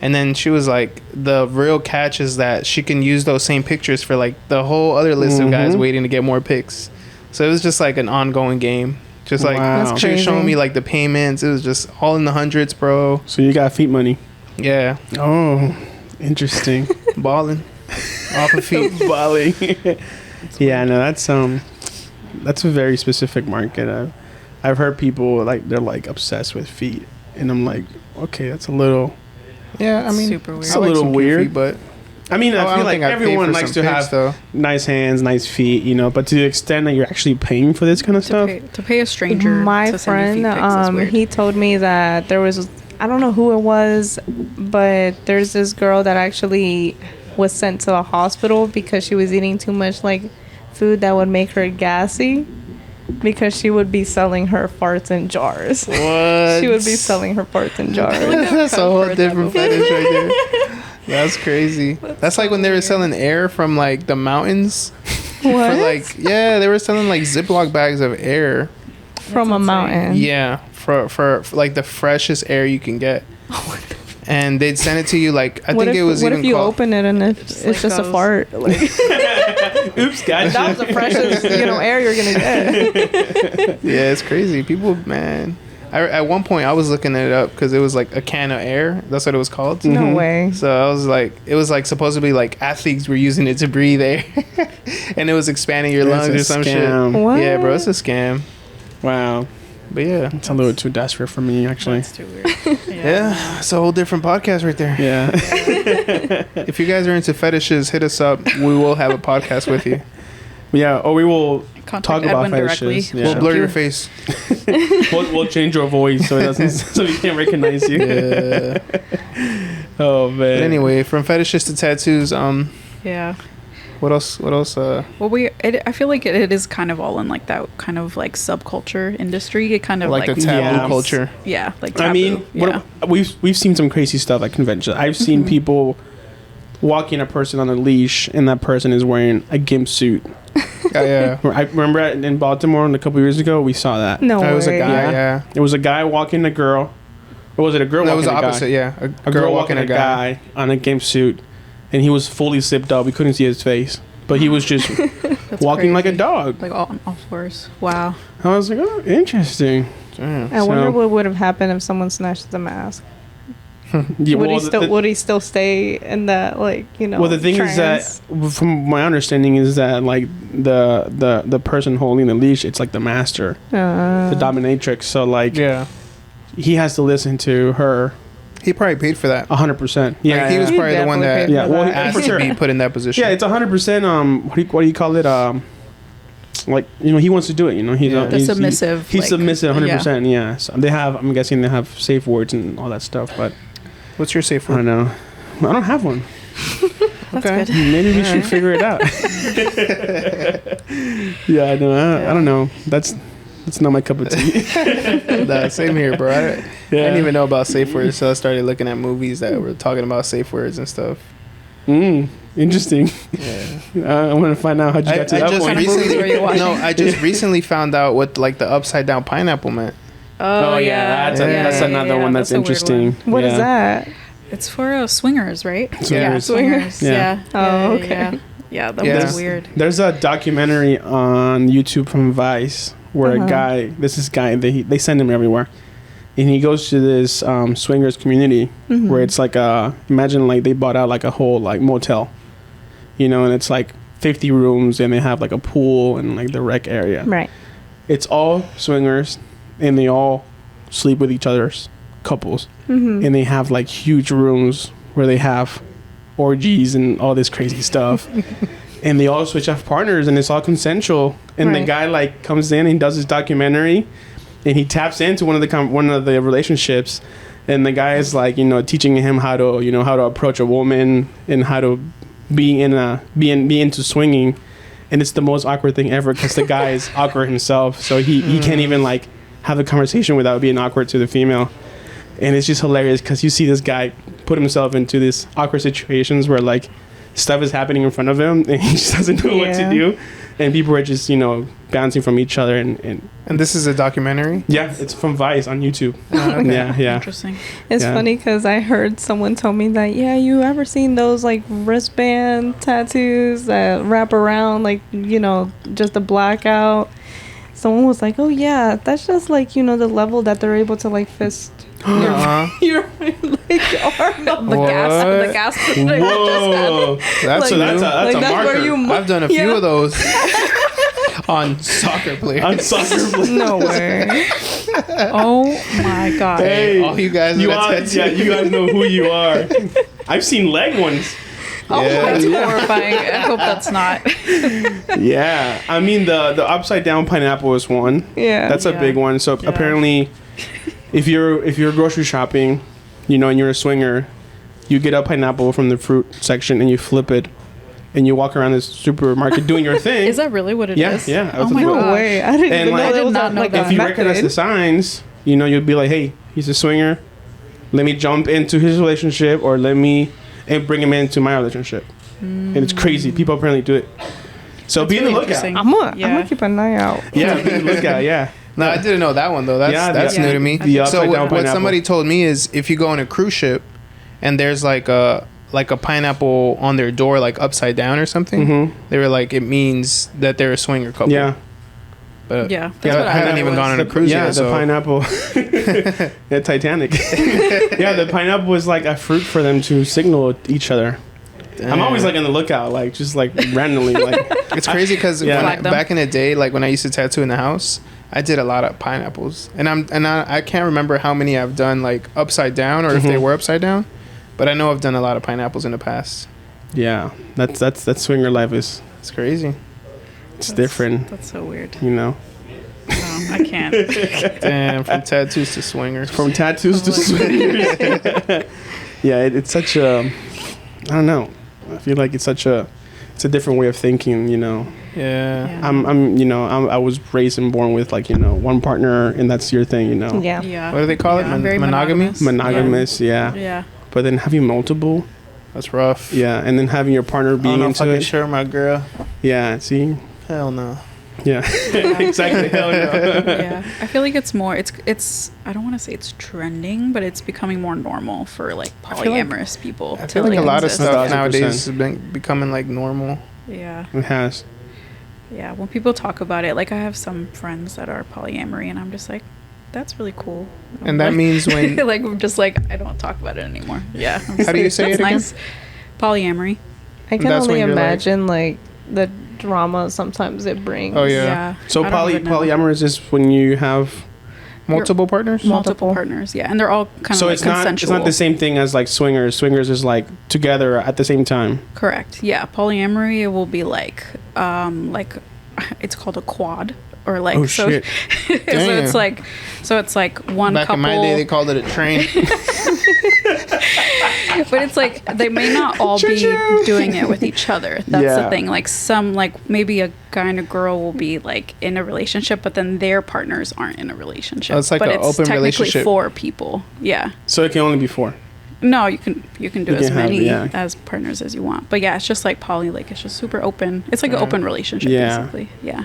And then she was like, the real catch is that she can use those same pictures for like the whole other list of guys waiting to get more pics. So it was just like an ongoing game. Just like she was showing me like the payments. It was just all in the hundreds, bro. So you got feet money. Yeah. Oh, interesting. Balling. Off of feet. Balling. Yeah, no, that's a very specific market. I've heard people like they're like obsessed with feet, and I'm like, okay, that's a little. Yeah, I mean, super weird. It's a little weird, feet, but I mean, I feel like everyone likes to have nice hands, nice feet, you know. But to the extent that you're actually paying for this kind of stuff, to pay a stranger. My friend, he told me that there was, I don't know who it was, but there's this girl that actually was sent to a hospital because she was eating too much like food that would make her gassy, because she would be selling her farts in jars. What? She would be selling her farts in jars. That's a whole different fetish right there. That's crazy. That's like when they were selling air from like the mountains. What? For like, yeah, they were selling like Ziploc bags of air from a mountain. Yeah, for like the freshest air you can get. And they'd send it to you like, I think it was even called. What if you open it and it's just a fart? Like, oops, gotcha. That was the freshest, air you're gonna get. Yeah, it's crazy. People, man. At one point, I was looking it up because it was like a can of air. That's what it was called. No way. So I was like, it was like supposedly like athletes were using it to breathe air, and it was expanding your lungs or some shit. What? Yeah, bro, it's a scam. Wow. But yeah, it's a little too desperate for me, actually. That's too weird. Yeah, it's a whole different podcast right there. Yeah. If you guys are into fetishes, hit us up. We will have a podcast with you. Yeah, or we will Contact talk Edwin about fetishes. Yeah. We'll blur your face. we'll change your voice so it doesn't, so we can't recognize you. Yeah. Oh man. But anyway, from fetishes to tattoos, yeah. What else? Well, I feel like it is kind of all in like that kind of like subculture industry. It kind of like the taboo culture. Yeah, like taboo. I mean, we've seen some crazy stuff at conventions. I've seen people walking a person on a leash, and that person is wearing a gimp suit. Yeah. I remember in Baltimore a couple years ago, we saw that. No way. It was a guy. Yeah. It was a guy walking a girl. Or was it a girl walking a guy? It was the opposite. Yeah. A girl walking a guy on a gimp suit. And he was fully zipped up. We couldn't see his face. But he was just walking crazy. Like a dog. Like all fours. Wow. I was like, oh, interesting. Damn. I wonder what would have happened if someone snatched the mask. Yeah, would he still stay in that, like, Well, the thing trance? is that, from my understanding, is that like the person holding the leash, it's like the master, the dominatrix. So like, yeah, he has to listen to her. He probably paid for that. 100%. Yeah, like, he was probably the one that asked to be put in that position. Yeah, it's 100%. What do you call it? Like, he wants to do it. He's submissive. He's submissive 100%. Yeah. So I'm guessing they have safe words and all that stuff. But what's your safe word? I don't know. I don't have one. That's good. Maybe we should figure it out. Yeah, I don't know. That's not my cup of tea. Nah, same here, bro. I didn't even know about safe words, so I started looking at movies that were talking about safe words and stuff. Interesting. Yeah. I want to find out how you got to that point. I just recently found out what like the upside down pineapple meant. Oh yeah, that's another one that's interesting. What is that? It's for swingers, right? Swingers. Yeah. Oh, okay. Yeah, that was weird. There's a documentary on YouTube from Vice where a guy, they send him everywhere, and he goes to this swingers community where it's like imagine like they bought out like a whole like motel, and it's like 50 rooms and they have like a pool and like the rec area. Right. It's all swingers and they all sleep with each other's couples, and they have like huge rooms where they have orgies and all this crazy stuff. And they all switch off partners and it's all consensual. And the guy like comes in and does his documentary and he taps into one of the relationships, and the guy is like, teaching him how to approach a woman and how to be into swinging. And it's the most awkward thing ever because the guy is awkward himself, so he can't even like have a conversation without being awkward to the female. And it's just hilarious because you see this guy put himself into these awkward situations where like stuff is happening in front of him and he just doesn't know what to do, and people are just bouncing from each other and this is a documentary. Yeah, it's from Vice on YouTube. Okay. Yeah. Interesting. It's funny because I heard someone tell me that you ever seen those like wristband tattoos that wrap around like just a blackout. Someone was like, oh yeah, that's just like the level that they're able to like fist your like arm up. The gas. Whoa, that's like, that's a marker. I've done a few of those on soccer players. No way. Oh my god. Hey, all you guys, you guys know who you are. I've seen leg ones. Oh, that's horrifying. I hope that's not. Yeah, I mean the upside down pineapple is one. Yeah, that's a big one. So apparently, if you're grocery shopping, and you're a swinger, you get a pineapple from the fruit section and you flip it, and you walk around this supermarket doing your thing. Is that really what it is? Yeah. Oh my god. No way. I didn't even know. I did not know that. If you recognize the signs, you'll be like, hey, he's a swinger. Let me jump into his relationship, or let me and bring him into my relationship. And it's crazy. People apparently do it. So be on the lookout. I'm gonna keep an eye out. Yeah, be on the lookout. Yeah. No, I didn't know that one though. That's new to me. So what somebody told me is if you go on a cruise ship and there's like a pineapple on their door, like upside down or something, they were like, it means that they're a swinger couple. Yeah. But I haven't even gone on a cruise yet. The pineapple. Titanic. Yeah, the pineapple was like a fruit for them to signal each other. Damn. I'm always like on the lookout, like just like randomly. Like it's crazy because back in the day, like when I used to tattoo in the house, I did a lot of pineapples, and I can't remember how many I've done like upside down or if they were upside down, but I know I've done a lot of pineapples in the past. Yeah, that swinger life is. It's crazy. It's different. That's so weird. No, I can't. Damn, from tattoos to swingers. From tattoos to swingers. Yeah, it's such a. I don't know. I feel like it's a different way of thinking. Yeah. I was raised and born with like one partner and that's your thing. Yeah. What do they call it? Monogamy. Monogamous. Yeah. Yeah. But then having multiple. That's rough. Yeah, and then having your partner being into it. Sure, my girl. Yeah. See. Hell no. Yeah. Exactly. Hell no. Yeah. I feel like it's more. It's. I don't want to say it's trending, but it's becoming more normal for like polyamorous people. I feel like a lot of stuff nowadays has been becoming like normal. Yeah. It has. Yeah. When people talk about it, like I have some friends that are polyamory, and I'm just like, that's really cool. And that means when like I'm just like I don't talk about it anymore. Yeah. How do you say it again? Nice. Polyamory. I can only imagine like the drama sometimes it brings. Oh yeah. So polyamorous is when you have multiple partners. Multiple partners, yeah, and they're all kind of like consensual. It's not the same thing as like swingers. Swingers is like together at the same time. Correct. Yeah, polyamory it will be like it's called a quad or like shit. so it's like one Back couple. in my day, they called it a train. But it's like they may not all be doing it with each other. That's the thing. Like some, like maybe a guy and a girl will be like in a relationship, but then their partners aren't in a relationship. Oh, it's like but an open relationship. 4 people. Yeah. So it can only be 4. No, you can do as many as partners as you want. But yeah, it's just like poly. Like it's just super open. It's like an open relationship, basically. Yeah.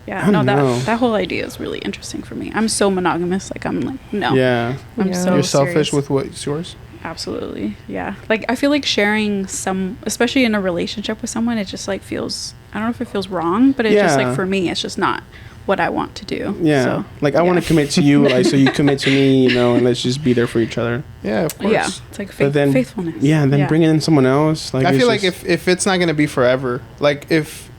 Yeah, no, that whole idea is really interesting for me. I'm so monogamous. Like I'm like no. Yeah. I'm so You're selfish serious. with what's yours. Absolutely, yeah. Like I feel like sharing especially in a relationship with someone, it just like feels. I don't know if it feels wrong, but it's just like for me, it's just not what I want to do. Yeah. So, like I want to commit to you, like so you commit to me, and let's just be there for each other. Yeah, of course. Yeah, it's like faithfulness. Yeah, and then bringing in someone else. Like I feel like if it's not gonna be forever, like if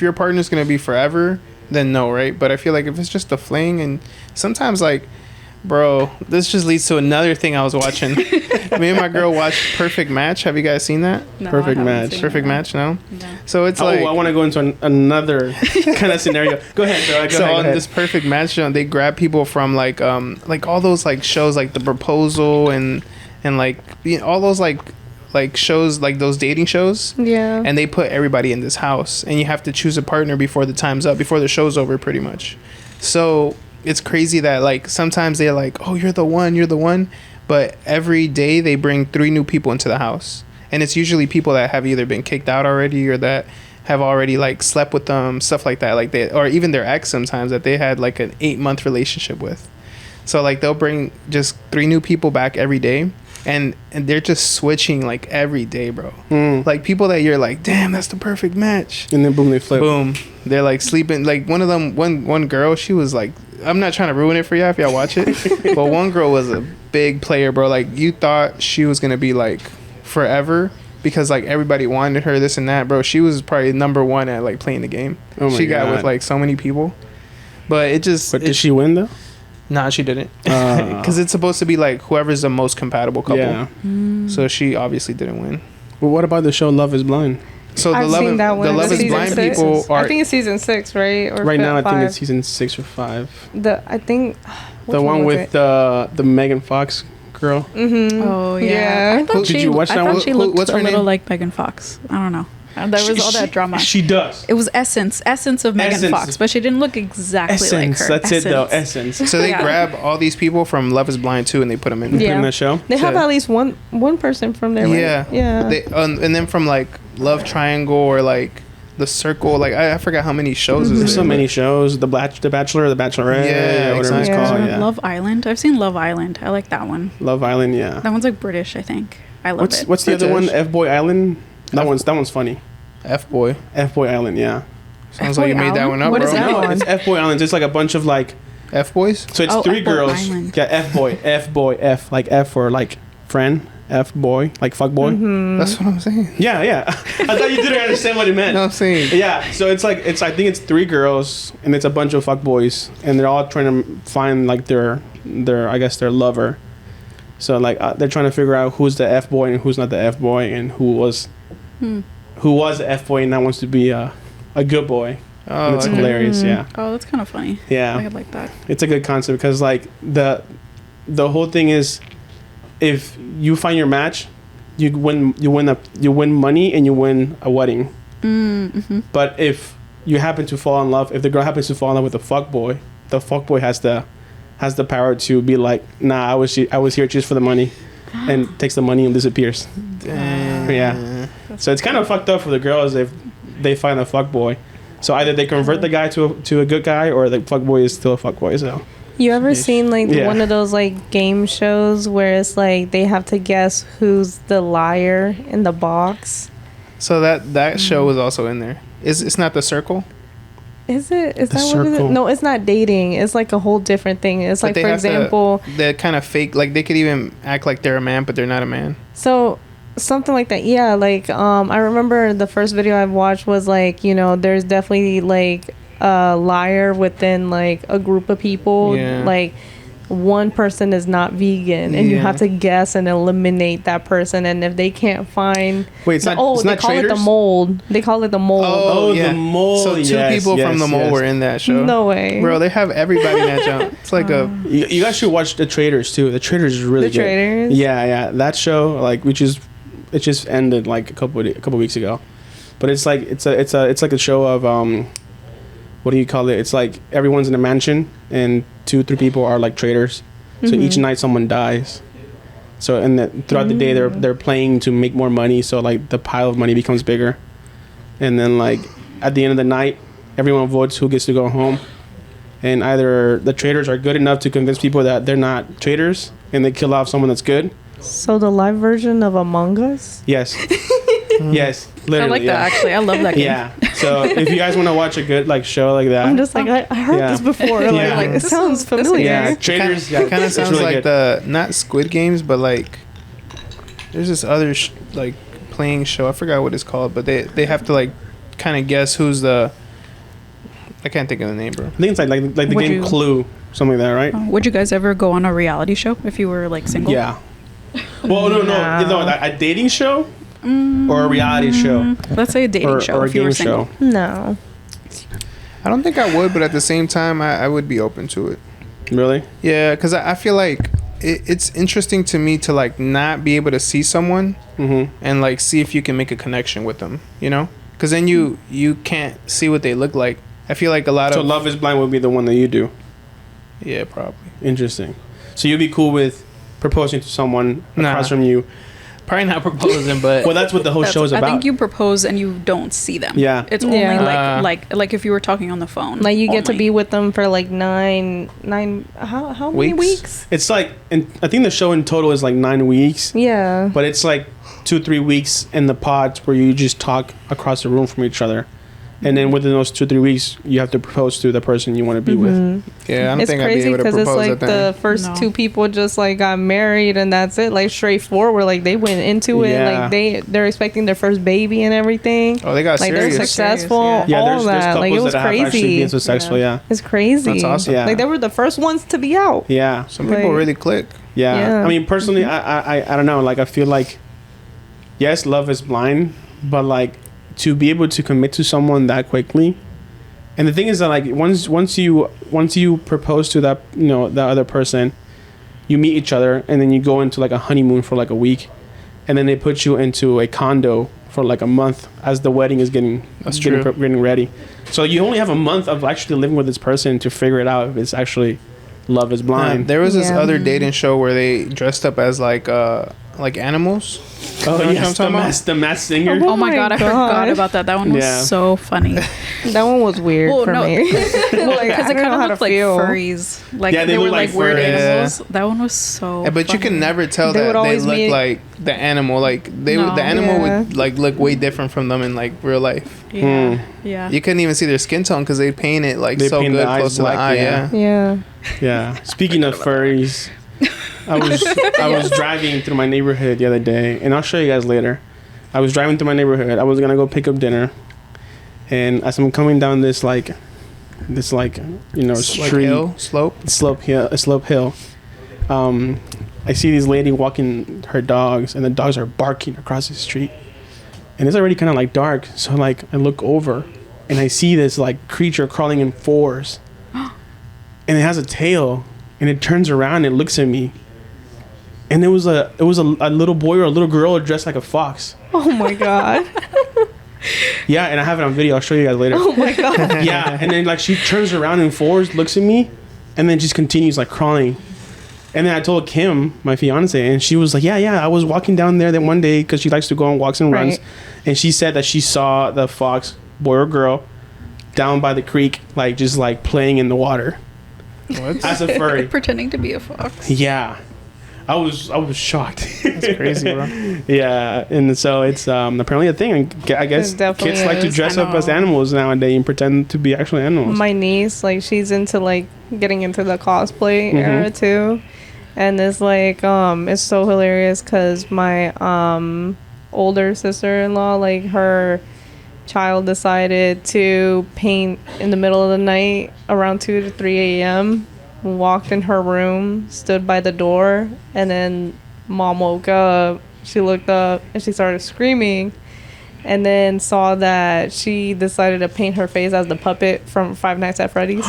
your partner's gonna be forever, then no, right? But I feel like if it's just a fling, and sometimes like, bro, this just leads to another thing I was watching. Me and my girl watched Perfect Match. Have you guys seen that? No, Perfect Match. Perfect Match, no? No. So it's like, I want to go into another kind of scenario. Go ahead, bro. Go ahead. This Perfect Match show, they grab people from like all those like shows like The Proposal and like all those like shows, like those dating shows. Yeah. And they put everybody in this house, and you have to choose a partner before the time's up, before the show's over, pretty much. So it's crazy that like sometimes they're like, oh, you're the one, but every day they bring 3 new people into the house, and it's usually people that have either been kicked out already or that have already like slept with them, stuff like that, like they, or even their ex sometimes that they had like an 8-month relationship with. So like they'll bring just 3 new people back every day, and they're just switching like every day, bro. Like people that you're like, damn, that's the perfect match, and then boom, they flip. Boom, they're like sleeping. Like one of them, one girl, she was like, I'm not trying to ruin it for y'all if y'all watch it, but one girl was a big player, bro. Like you thought she was gonna be like forever because like everybody wanted her, this and that, bro. She was probably number 1 at like playing the game. She got with like so many people, but it just. But did she win though? Nah, she didn't. Because it's supposed to be like whoever's the most compatible couple. Yeah. So she obviously didn't win. Well, what about the show Love is Blind? So the Love is Blind people are. I think it's season 6, right? Or right now, 5. I think it's season 6 or 5. I think the one with the Megan Fox girl. Mm-hmm. Oh yeah. Did you watch that one? I thought she looked a little like Megan Fox. I don't know. There was all that drama. She does. It was essence of Megan Fox, but she didn't look exactly like her. That's it though. Essence. So they grab all these people from Love is Blind 2 and they put them in. Put in that show. They have at least one person from there. Right? Yeah. And then from like Love Triangle or like The Circle, like I forgot how many shows. There's so many shows. The Bachelor, The Bachelorette. Yeah, whatever it's called. Yeah. Love Island. I've seen Love Island. I like that one. Love Island. Yeah. That one's like British, I think. I love it. What's the other one? F-Boy Island. That one's funny. F-Boy Island, yeah. Sounds like you made that one up, what bro. Is that one? It's F-Boy Island. It's like a bunch of like F-boys. So it's 3 girls. Island. Yeah, F-boy, F like F for like friend, F-boy, like fuck boy. Mm-hmm. That's what I'm saying. Yeah. I thought you didn't understand what it meant. No, I'm saying. Yeah, so I think it's 3 girls and it's a bunch of fuck boys and they're all trying to find like their I guess their lover. So like they're trying to figure out who's the F-boy and who's not the F-boy and who was the F-boy and now wants to be a good boy. Oh, it's hilarious, yeah. Oh, that's kind of funny. Yeah. I like that. It's a good concept because like the whole thing is if you find your match, you win money and you win a wedding. Mm-hmm. But if you happen to fall in love, if the girl happens to fall in love with the fuckboy has the power to be like, nah, I was here just for the money, and takes the money and disappears. Damn. Yeah. So it's kind of fucked up for the girls if they find a fuckboy. So either they convert the guy to a good guy, or the fuckboy is still a fuckboy. So. You ever seen like one of those like game shows where it's like they have to guess who's the liar in the box? So that show was also in there. It's not The Circle? Is it? Is that what it is? No, it's not dating. It's like a whole different thing. It's like, for example, they're kind of fake. Like they could even act like they're a man, but they're not a man. So something like that. Yeah. Like I remember the first video I've watched was like, there's definitely like a liar within like a group of people. Yeah. Like one person is not vegan, and you have to guess and eliminate that person, and if they can't find it's not they call it the mold. They call it the mold. Oh yeah, the mold. So two people from the mold were in that show. No way, bro. They have everybody in that show. It's like You guys should watch The Traitors too. The Traitors is really good. Traitors. Yeah. That show, like, it just ended like a couple weeks ago, but it's like it's like a show of what do you call it? It's like everyone's in a mansion and 2-3 people are like traitors. So each night someone dies. So throughout the day they're playing to make more money. So like the pile of money becomes bigger, and then like at the end of the night, everyone votes who gets to go home. And either the traitors are good enough to convince people that they're not traitors, and they kill off someone that's good. So the live version of Among Us? Yes. Yes, literally. I like that, actually. I love that game. Yeah. So if you guys want to watch a good like show like that, I'm just like, I heard this before. Like it sounds familiar. Yeah, Traitors. It kind of sounds really like good. Not Squid Games, but like there's this other like playing show. I forgot what it's called, but they have to like kind of guess who's the. I can't think of the name, bro. I think it's like the game Clue, something like that, right? Would you guys ever go on a reality show if you were like single? Yeah. Well, no, a dating show or a reality show. Let's say a dating show or if you were single. show. No. I don't think I would, but at the same time, I would be open to it. Really? Yeah, because I feel like it's interesting to me to like not be able to see someone and like see if you can make a connection with them, you know? Because then you can't see what they look like. I feel like a lot of... So Love is Blind would be the one that you do? Yeah, probably. Interesting. So you'd be cool with proposing to someone across from you? Probably not proposing, but... Well, that's what the whole show is about. I think you propose and you don't see them. Yeah. It's only like if you were talking on the phone. Like you get to be with them for like nine how many weeks? It's like, I think the show in total is like 9 weeks. Yeah. But it's like 2-3 weeks in the pods where you just talk across the room from each other. And then within those 2-3 weeks, you have to propose to the person you want to be with. Yeah, I don't think I'd be able to propose. It's crazy because it's like the first two people just like got married and that's it, like straightforward. Like they went into it, like they're expecting their first baby and everything. Oh, they got like serious. They're successful. Yeah, all there's that. Like it was crazy. Actually been successful. Yeah, it's crazy. That's awesome. Yeah. Like they were the first ones to be out. Yeah, some people really click. Yeah. I mean, personally, I don't know. Like I feel like, yes, Love is Blind, but like to be able to commit to someone that quickly. And the thing is that like once you propose to that, you know, the other person, you meet each other and then you go into like a honeymoon for like a week, and then they put you into a condo for like a month as the wedding is getting ready. So you only have a month of actually living with this person to figure it out if it's actually Love is Blind. There was this other dating show where they dressed up as like animals. Oh, yes, the Masked Singer. Oh my god, I forgot about that. That one was so funny. That one was weird for me. Because it kind of looked like furries. Like they were like weird animals. That one was so but funny. You can never tell that they look like the animal. Like the animal would like look way different from them in like real life. Yeah. You couldn't even see their skin tone because they paint it like so good close to the eye. Yeah. Speaking of furries, I was driving through my neighborhood the other day, and I'll show you guys later. I was driving through my neighborhood. I was gonna go pick up dinner, and as I'm coming down this like you know slope hill, I see this lady walking her dogs, and the dogs are barking across the street, and it's already kind of like dark. So like I look over, and I see this like creature crawling in fours, and it has a tail, and it turns around and it looks at me. And it was a little boy or a little girl dressed like a fox. Oh my god. Yeah, and I have it on video. I'll show you guys later. Oh my god. Yeah, and then like she turns around in fours, looks at me, and then just continues like crawling. And then I told Kim, my fiance, and she was like, yeah, I was walking down there that one day because she likes to go on walks and runs, and she said that she saw the fox, boy or girl, down by the creek, like just like playing in the water. What? As a furry. Pretending to be a fox. Yeah. I was shocked. That's crazy, bro. Yeah, and so it's apparently a thing. I guess kids like to dress up as animals nowadays and pretend to be actually animals. My niece, like, she's into like getting into the cosplay era too, and it's like it's so hilarious because my older sister-in-law, like her child decided to paint in the middle of the night around 2 to 3 a.m. walked in her room, stood by the door, and then mom woke up. She looked up and she started screaming, and then saw that she decided to paint her face as the puppet from Five Nights at Freddy's.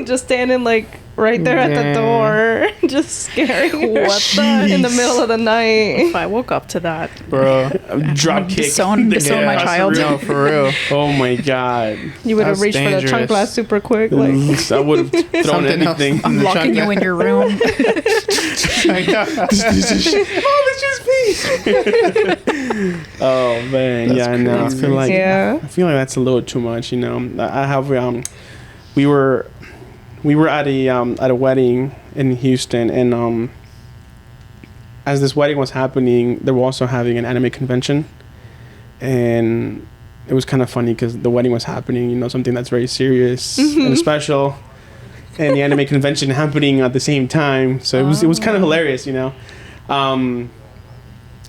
Just standing like right there at the door, just scaring her. What the? In the middle of the night. If I woke up to that, bro, drop kick. Disown my child. No, for real. Oh my god. You would have reached for the chunk glass super quick. Like I would have thrown Something anything. else. I'm locking you in your room. Oh man, That's yeah, I know. crazy. I feel like that's a little too much. You know, I have we were at a wedding in Houston, and as this wedding was happening, they were also having an anime convention, and it was kind of funny because the wedding was happening, you know, something that's very serious and special, and the anime convention happening at the same time. So it was kind of hilarious, you know.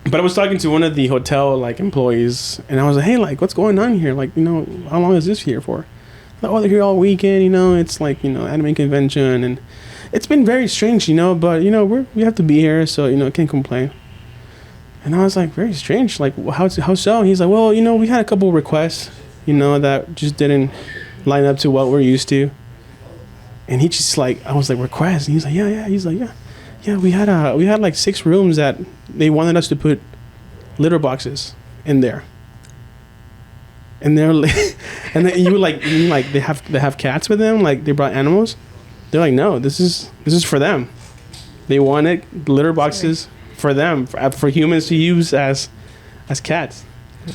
But I was talking to one of the hotel like employees, and I was like, "Hey, like, what's going on here? Like, you know, how long is this here for?" Like, "Oh, they're here all weekend. You know, it's like, you know, anime convention, and it's been very strange, you know. But you know, we have to be here, so you know, can't complain." And I was like, "Very strange. Like, how so?" And he's like, "Well, you know, we had a couple requests, you know, that just didn't line up to what we're used to." And he just like, I was like, "Requests?" And he's like, "Yeah." He's like, Yeah, we had like 6 rooms that they wanted us to put litter boxes in there, and they're like, and then you like they have cats with them, like they brought animals. They're like, no, this is for them. They wanted litter boxes for them, for humans to use as cats.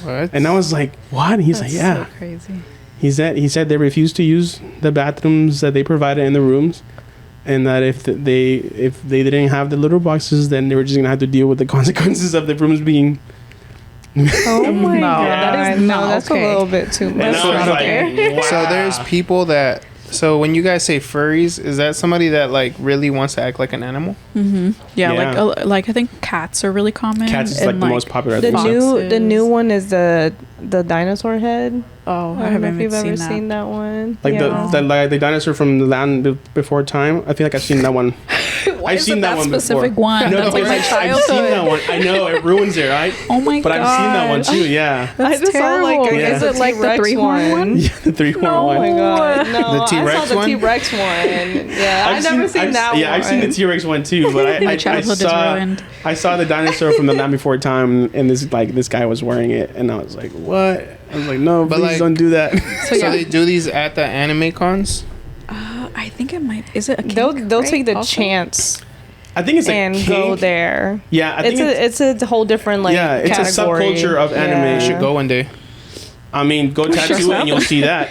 What? And I was like, what? And he's That's like, yeah. so crazy. He said they refused to use the bathrooms that they provided in the rooms. And that if they didn't have the litter boxes, then they were just gonna have to deal with the consequences of the rooms being. oh my god, that is not that's okay. a little bit too much. That's not okay. Wow. So there's people that. So when you guys say furries, is that somebody that like really wants to act like an animal? Mm-hmm. Yeah, Yeah. like I think cats are really common. Cats is and, like the most popular. The Foxes. new one is the dinosaur head. Oh, I don't know if you've ever seen that one. Like Yeah. the dinosaur from the land before time. I feel like I've seen that one. Why I've is seen it that one specific before. one? No, That's like my I've seen that childhood. one. I know it ruins it, right? Oh my But god! I've seen that one too. Yeah. That's I just saw like terrible. Yeah. is it like the T-Rex 3-horn one? Yeah, the 3-horn No. one. Oh my god! No, The T-Rex I saw the one? T-Rex one. Yeah, I've never seen that one. Yeah, I've seen the T-Rex one too, but My childhood is ruined. I saw the dinosaur from the land before time, and this guy was wearing it, and I was like, what? I was like, no, But, please like- don't do that. So they do these at the anime cons. I think it might. Is it a kink, They'll right? take the Also? chance I think it's and a kink. go there. Yeah, I think It's a whole different like Yeah, it's a category. subculture of anime. You Yeah. should go one day. I mean, go tattoo it and you'll see that.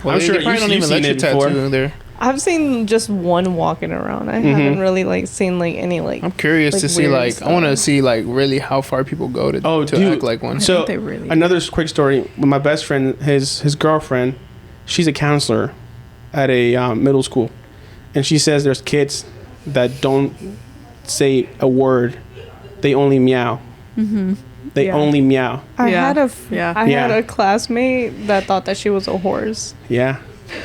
Well, I'm they sure probably don't you've even seen let you it before. tattoo there. I've seen just one walking around. I Mm-hmm. haven't really like seen like any like. I'm curious Like to see weird like I want to stuff. see like really how far people go to Dude. act like one. So they really another quick story. With my best friend, his girlfriend, she's a counselor at a middle school, and she says there's kids that don't say a word; they only meow. Mm-hmm. They Yeah. only meow. I Yeah. had Yeah. had a classmate that thought that she was a horse, Yeah.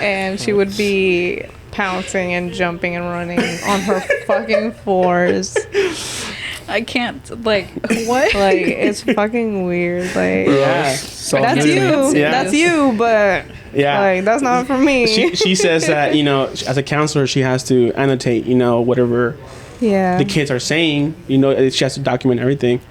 and she would be pouncing and jumping and running on her fucking floors. I can't like what? Like it's fucking weird. Like Yeah. So that's new to me. you, Yeah. that's you, but Yeah. like that's not for me. She says that, you know, as a counselor, she has to annotate, you know, whatever yeah. the kids are saying, you know, she has to document everything.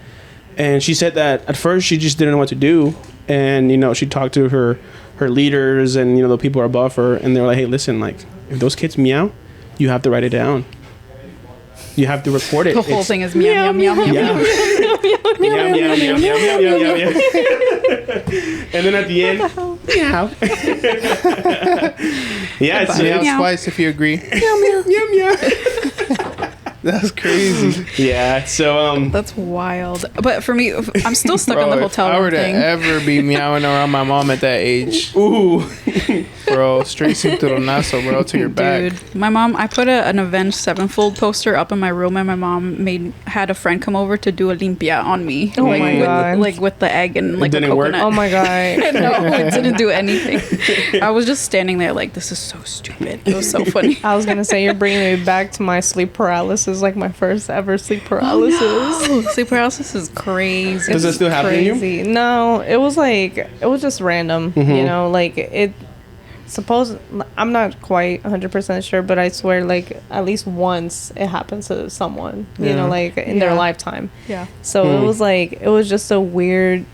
And she said that at first she just didn't know what to do. And, you know, she talked to her leaders and, you know, the people above her. And they were like, hey, listen, like, if those kids meow, you have to write it down. You have to record it. The whole thing is meow meow meow meow. Yeah. Meow, meow, meow, meow, meow, meow, meow, meow. And then at the end, meow. Yeah, it's Meow Meow. twice if you agree. meow, meow. That's crazy. Yeah, so That's wild. But for me, I'm still stuck on the Bro, hotel if I were room to thing. ever be meowing around my mom at that age, ooh, Bro, straight cinturonazo, bro, to your back. Dude, my mom, I put an Avenged Sevenfold poster up in my room, and my mom had a friend come over to do a limpia on me. Oh my God. Like with the egg and like it didn't coconut. work? Oh my God. No, it didn't do anything. I was just standing there like, this is so stupid. It was so funny. I was gonna say, you're bringing me back to my sleep paralysis, like my first ever sleep paralysis. Oh, no. Sleep paralysis is crazy. Does it still happen to you? No, it was just random. You know, like I'm not quite 100% sure, but I swear, like, at least once it happens to someone, you know, like in their lifetime. Yeah. So it was just a weird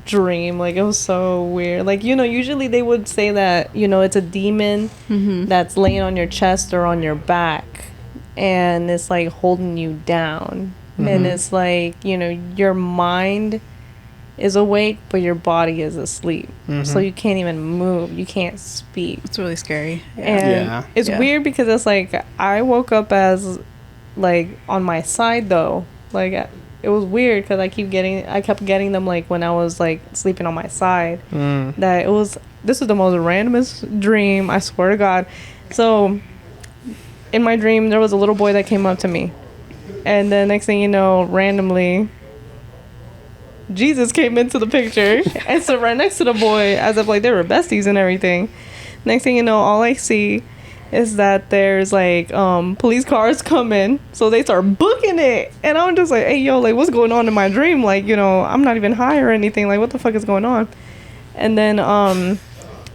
dream. Like, it was so weird. Like, you know, usually they would say that, you know, it's a demon that's laying on your chest or on your back, and it's like holding you down. And it's like, you know, your mind is awake, but your body is asleep. So you can't even move. You can't speak. It's really scary. And it's weird because it's like, I woke up as like on my side though. Like, it was weird because I kept getting them like when I was like sleeping on my side. This is the most randomest dream, I swear to God. So in my dream, there was a little boy that came up to me. And then next thing you know, randomly, Jesus came into the picture and stood right next to the boy as if like they were besties and everything. Next thing you know, all I see is that there's like police cars coming, so they start booking it, and I'm just like, hey yo, like what's going on in my dream? Like, you know, I'm not even high or anything, like what the fuck is going on? And then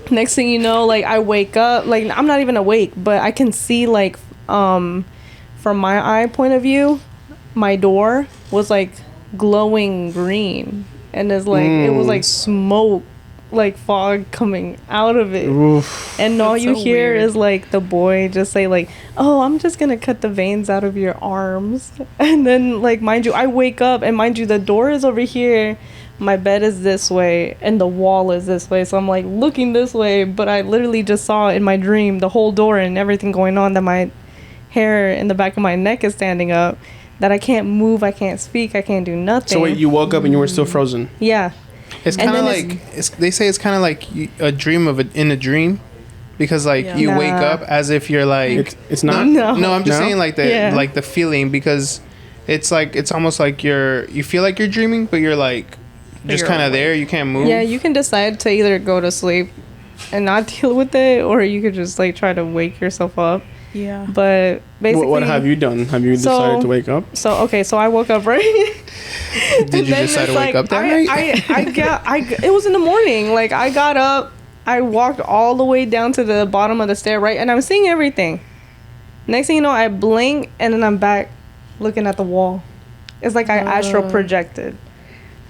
next thing you know, like I wake up, like I'm not even awake, but I can see like from my eye point of view, my door was like glowing green, and it's like it was like smoke, like fog coming out of it. Oof. And all you hear is like the boy just say like, oh, I'm just gonna cut the veins out of your arms. And then like, mind you, I wake up, and mind you, the door is over here, my bed is this way, and the wall is this way, so I'm like looking this way, but I literally just saw in my dream the whole door and everything going on, that my hair in the back of my neck is standing up, that I can't move, I can't speak, I can't do nothing. So wait, you woke up and you were still frozen? Yeah. It's kind of like they say it's kind of like a dream in a dream, because like you wake up as if you're like it's not. No, I'm just saying like the feeling, because it's like it's almost like you feel like you're dreaming, but you're like just kind of there. You can't move. Yeah, you can decide to either go to sleep and not deal with it, or you could just like try to wake yourself up. Yeah. But basically, what have you done? Have you decided to wake up? So I woke up, right? Did you decide to wake up that night? It was in the morning. Like, I got up, I walked all the way down to the bottom of the stair, right? And I was seeing everything. Next thing you know, I blink, and then I'm back looking at the wall. It's like I astral projected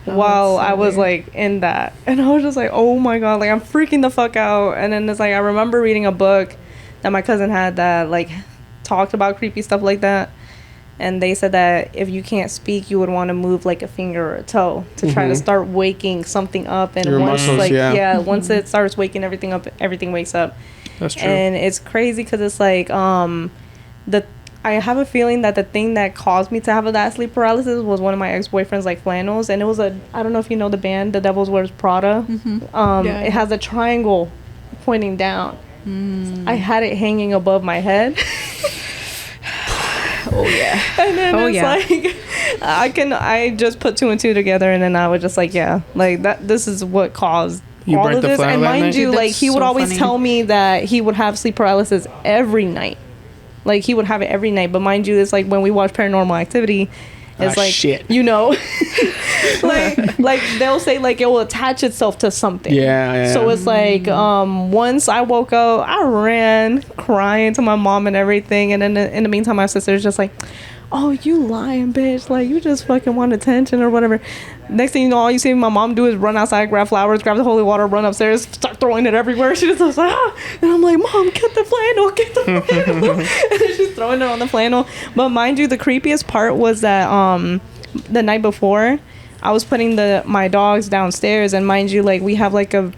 while I was like in that. And I was just like, oh my God, like I'm freaking the fuck out. And then it's like, I remember reading a book that my cousin had that like talked about creepy stuff like that, and they said that if you can't speak, you would want to move like a finger or a toe to try to start waking something up. And your once muscles, like once it starts waking everything up, everything wakes up. That's true. And it's crazy because it's like I have a feeling that the thing that caused me to have that sleep paralysis was one of my ex-boyfriend's like flannels, and it was I don't know if you know the band The Devil Wears Prada. It has a triangle pointing down. I had it hanging above my head. Oh yeah. And then like I just put two and two together, and then I was just like, yeah, like this is what caused all of this. And mind you, like he would always tell me that he would have sleep paralysis every night. Like he would have it every night. But mind you, it's like when we watch Paranormal Activity, it's like shit. You know, like they'll say like it will attach itself to something. Yeah. So it's like once I woke up, I ran crying to my mom and everything, and then in the meantime, my sister's just like, "Oh, you lying bitch! Like you just fucking want attention or whatever." Next thing you know, all you see my mom do is run outside, grab flowers, grab the holy water, run upstairs, start throwing it everywhere. She just was like, and I'm like, "Mom, get the flannel!" And then she's throwing it on the flannel. But mind you, the creepiest part was that the night before, I was putting my dogs downstairs, and mind you, like we have like a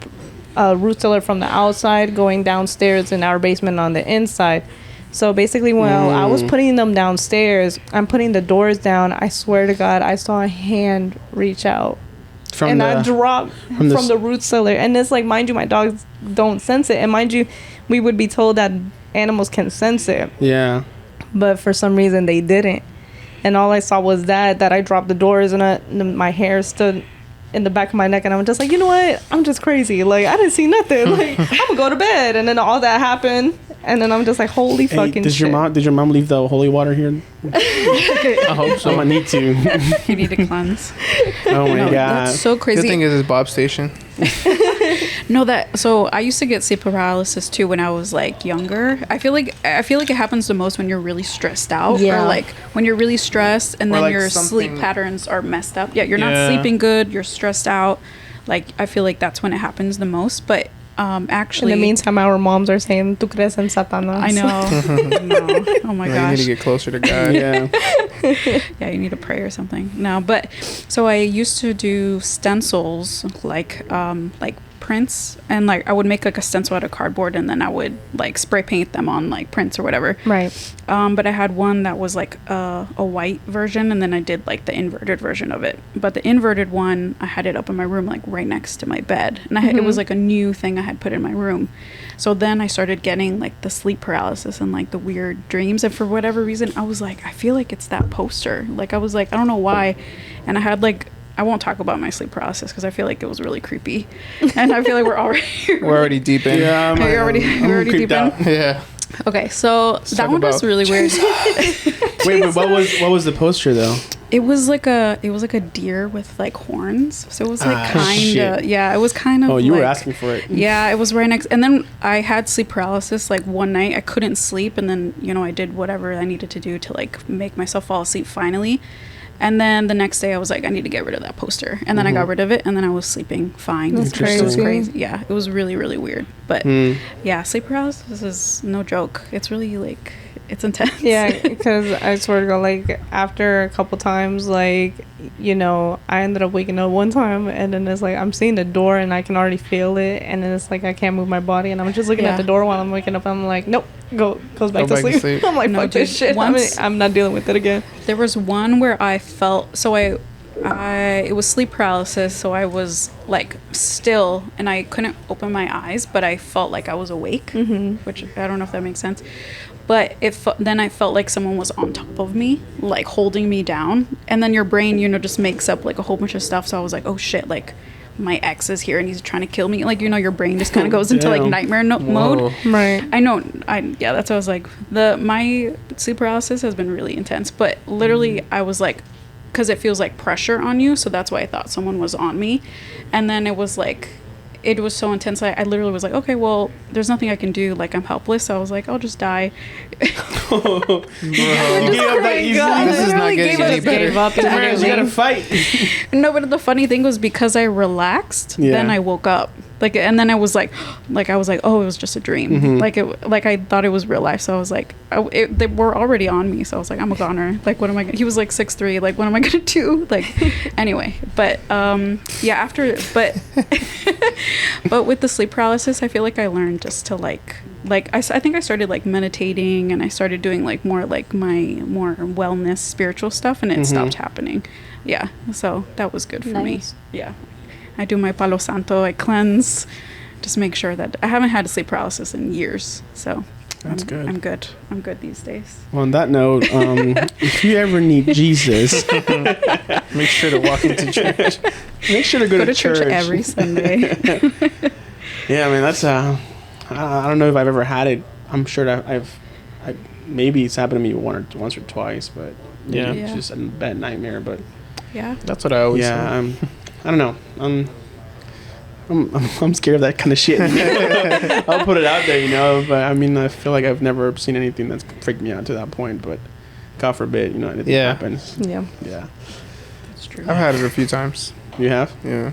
root cellar from the outside going downstairs in our basement on the inside. So basically, while I was putting them downstairs, I'm putting the doors down. I swear to God, I saw a hand reach out I dropped from the root cellar. And it's like, mind you, my dogs don't sense it. And mind you, we would be told that animals can sense it. Yeah. But for some reason, they didn't. And all I saw was that I dropped the doors and my hair stood in the back of my neck. And I'm just like, you know what? I'm just crazy. Like, I didn't see nothing. Like, I'm going to go to bed. And then all that happened. And then I'm just like, holy fucking shit. Did your mom leave the holy water here? I hope so. I need to. You need to cleanse. Oh my God. That's so crazy. Good thing is it's Bob's station. So I used to get sleep paralysis too when I was like younger. I feel like it happens the most when you're really stressed out, or like when you're really stressed and then like your sleep patterns are messed up. Yeah, you're not sleeping good, you're stressed out. Like I feel like that's when it happens the most. But actually, in the meantime, our moms are saying, "Tu crees en Satanás?" I know. No. Oh my gosh. You need to get closer to God. Yeah. Yeah, you need to pray or something. No, but so I used to do stencils like prints, and like I would make like a stencil out of cardboard and then I would like spray paint them on like prints or whatever. Right. But I had one that was like a white version, and then I did like the inverted version of it. But the inverted one, I had it up in my room like right next to my bed, and it was like a new thing I had put in my room. So then I started getting like the sleep paralysis and like the weird dreams, and for whatever reason I was like, I feel like it's that poster. Like I was like, I don't know why. And I had like, I won't talk about my sleep paralysis because I feel like it was really creepy, and I feel like we're already deep in. Yeah, we're already deep in. Yeah. Okay, so that one was really weird. Wait, what was the poster though? It was like a deer with like horns. So it was like it was kind of. Oh, you like, were asking for it. Yeah, it was right next. And then I had sleep paralysis like one night. I couldn't sleep, and then I did whatever I needed to do to like make myself fall asleep finally. And then the next day I was like, I need to get rid of that poster. And then I got rid of it, and then I was sleeping fine. That's crazy. It was crazy. Yeah, it was really, really weird. But yeah, sleep paralysis is no joke. It's really like, it's intense. Yeah, because I swear to God, like after a couple times, like, I ended up waking up one time, and then it's like I'm seeing the door and I can already feel it, and then it's like I can't move my body, and I'm just looking at the door while I'm waking up. I'm like, nope, goes back to sleep. I'm like, fuck this shit. I'm not dealing with it again. There was one where I felt it was sleep paralysis, so I was like still and I couldn't open my eyes, but I felt like I was awake, which I don't know if that makes sense. But then I felt like someone was on top of me, like holding me down. And then your brain, just makes up like a whole bunch of stuff. So I was like, oh shit, like my ex is here and he's trying to kill me. Like, your brain just kind of goes into like nightmare mode. Right. I know. That's what I was like. My sleep paralysis has been really intense. But literally I was like, because it feels like pressure on you. So that's why I thought someone was on me. And then it was like, it was so intense. I literally was like, okay, well, there's nothing I can do. Like, I'm helpless. So I was like, I'll just die. Bro. You gave up that easily. This is not getting any better. You gotta fight. No, but the funny thing was because I relaxed, then I woke up. Like, and then I was like, oh, it was just a dream. Like I thought it was real life. So I was like, they were already on me. So I was like, I'm a goner. Like, what am I gonna, he was like 6'3". Like, what am I going to do? Like, anyway, but, yeah, but with the sleep paralysis, I feel like I learned just to I think I started like meditating, and I started doing like more like my more wellness spiritual stuff, and it stopped happening. Yeah. So that was good for me. Yeah. I do my Palo Santo, I cleanse, just make sure that I haven't had sleep paralysis in years. So that's good. I'm good. I'm good these days. Well, on that note, if you ever need Jesus, make sure to walk into church. Make sure to go to church every Sunday. Yeah, I mean, that's I don't know if I've ever had it. I'm sure that maybe it's happened to me once or twice, but it's just a bad nightmare. But yeah, that's what I always say. I don't know. I'm scared of that kind of shit. I'll put it out there, but I mean, I feel like I've never seen anything that's freaked me out to that point, but God forbid, anything happens. Yeah. That's true. I've had it a few times. You have? Yeah.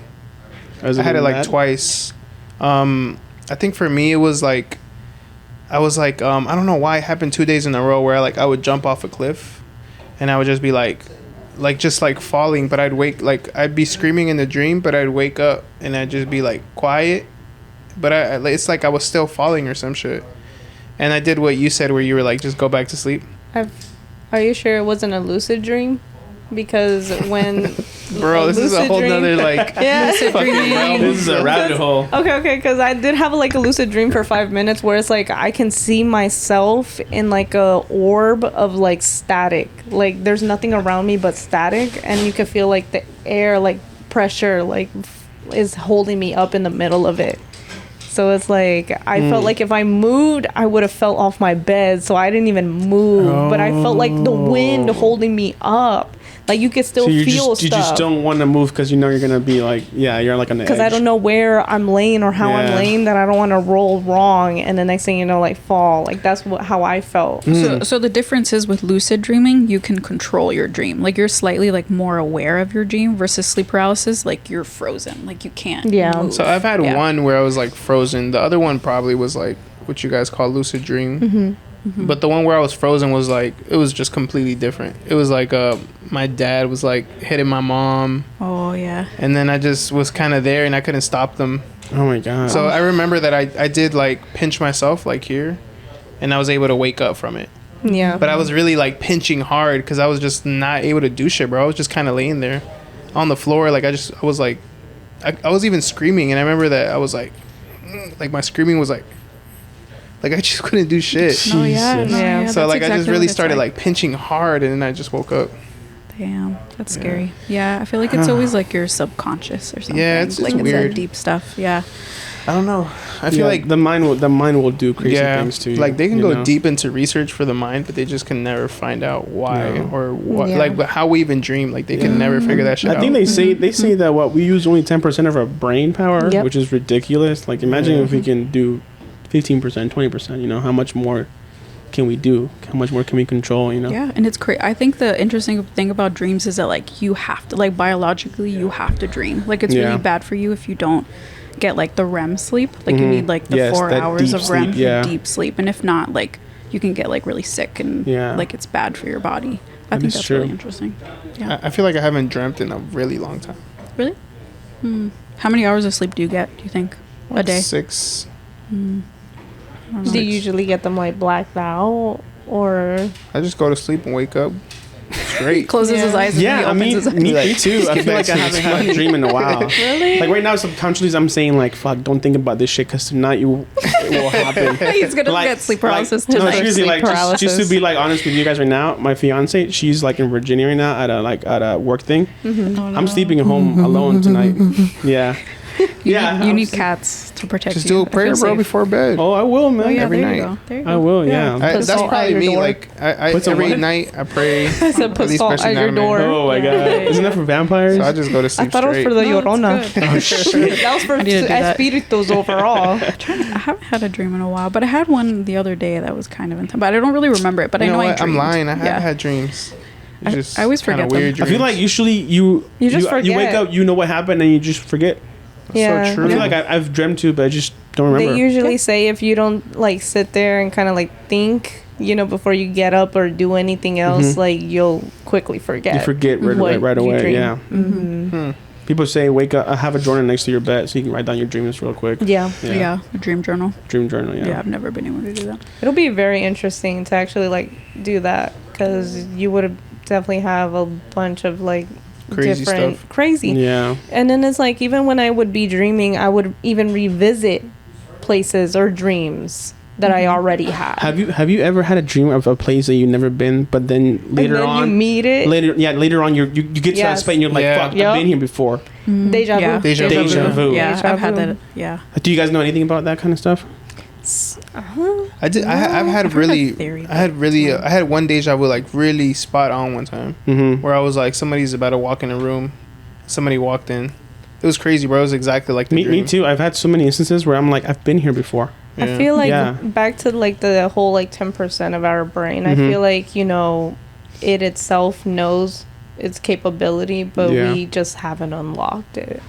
I had it like twice. I think for me it was like, I was like, I don't know why it happened 2 days in a row where I would jump off a cliff and I would just be just falling, but I'd be screaming in the dream, but I'd wake up and I'd just be like quiet, but it's like I was still falling or some shit. And I did what you said, where you were like, just go back to sleep. Are you sure it wasn't a lucid dream? Because when Bro, this is a whole nother like lucid dreaming. This is a rabbit hole. Okay, because I did have like a lucid dream for 5 minutes where it's like I can see myself in like a orb of like static. Like there's nothing around me but static, and you can feel like the air, like pressure, like is holding me up in the middle of it. So it's like I felt like if I moved, I would have fell off my bed. So I didn't even move, but I felt like the wind holding me up. Like you could still feel stuff. You just don't want to move because you know you're gonna be like, you're like on the edge. Because I don't know where I'm laying or how I'm laying, that I don't want to roll wrong, and the next thing you know, like fall. Like that's how I felt. So the difference is with lucid dreaming, you can control your dream. Like you're slightly like more aware of your dream versus sleep paralysis. Like you're frozen. Like you can't. Move. So I've had one where I was like frozen. The other one probably was like what you guys call lucid dream. Mm-hmm. But the one where I was frozen was like, it was just completely different. It was like my dad was like hitting my mom. Oh, yeah. And then I just was kind of there and I couldn't stop them. Oh, my God. So I remember that I did like pinch myself like here, and I was able to wake up from it. Yeah. But I was really like pinching hard because I was just not able to do shit, bro. I was just kind of laying there on the floor. Like I was like, I was even screaming. And I remember that I was like my screaming was like I just couldn't do shit. Oh, yeah. So like exactly I just really started like pinching hard, and then I just woke up. Damn, that's scary. Yeah, I feel like it's always like your subconscious or something. Yeah, it's like weird. It's that deep stuff. Yeah. I don't know. I feel like the mind will do crazy things to you. Like they can go deep into research for the mind, but they just can never find out why or what, like how we even dream. Like they can never figure that shit out. I think they say that we use only 10% of our brain power, which is ridiculous. Like imagine if we can do 15%, 20%. You know, how much more can we do? How much more can we control? You know? Yeah, and it's crazy. I think the interesting thing about dreams is that like you have to, like biologically, you have to dream. Like it's really bad for you if you don't get like the REM sleep. Like you need like the 4 hours of REM deep sleep, and if not, like you can get like really sick and like it's bad for your body. I think that's really interesting. Yeah, I feel like I haven't dreamt in a really long time. Really? How many hours of sleep do you get? Do you think a day? 6. Do you usually get them like blacked out, or I just go to sleep and wake up straight? He closes his eyes. And me too. I feel like I haven't had a dream in a while. Really? Like right now, subconsciously, I'm saying like, "Fuck, don't think about this shit, because tonight it will happen." He's gonna get sleep paralysis tonight. No, seriously, like just to be like honest with you guys right now, my fiance, she's like in Virginia right now at a work thing. Mm-hmm. Oh, no. I'm sleeping at home alone tonight. Yeah. You need cats to protect just you. do a prayer, bro, before bed. Oh, I will, man. Oh, yeah, every there night. You go. There you go. I will, yeah. That's probably me. Like, I every night I pray. I said put salt at your door. Oh my God! Isn't that for vampires? So I just go to sleep. I thought it was for the Llorona. Oh shit! That was for espíritus overall. I haven't had a dream in a while, but I had one the other day that was kind of intense. But I don't really remember it. But I know I dreamed. I'm lying. I have had dreams. I always forget them. Weird dreams. I feel like usually you forget. You wake up, you know what happened, and you just forget. Yeah, so true. I feel like I've dreamt too, but I just don't remember. They usually say if you don't like sit there and kind of like think, before you get up or do anything else, like you'll quickly forget. You forget right away. Yeah. Mm-hmm. People say wake up, have a journal next to your bed so you can write down your dreams real quick. Yeah, a dream journal. Dream journal. Yeah. Yeah, I've never been able to do that. It'll be very interesting to actually like do that, because you would definitely have a bunch of like crazy. Yeah. And then it's like, even when I would be dreaming, I would even revisit places or dreams that I already had. Have you ever had a dream of a place that you've never been, but then later on you meet it? Later on you get to that spot and you're like, fuck, I've been here before. Deja vu. Deja vu. Yeah, I've had that. Yeah. Do you guys know anything about that kind of stuff? I did. I've had I had one deja vu like really spot on one time, where I was like, somebody's about to walk in a room, somebody walked in. It was crazy, bro. It was exactly like the dream. Me too. I've had so many instances where I'm like, I've been here before. Yeah. I feel like back to like the whole like 10% of our brain. I feel like it itself knows its capability, but we just haven't unlocked it.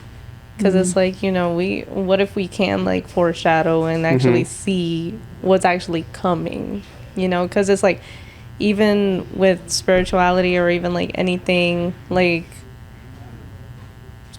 Because it's like, what if we can like foreshadow and actually see what's actually coming, because it's like, even with spirituality or even like anything like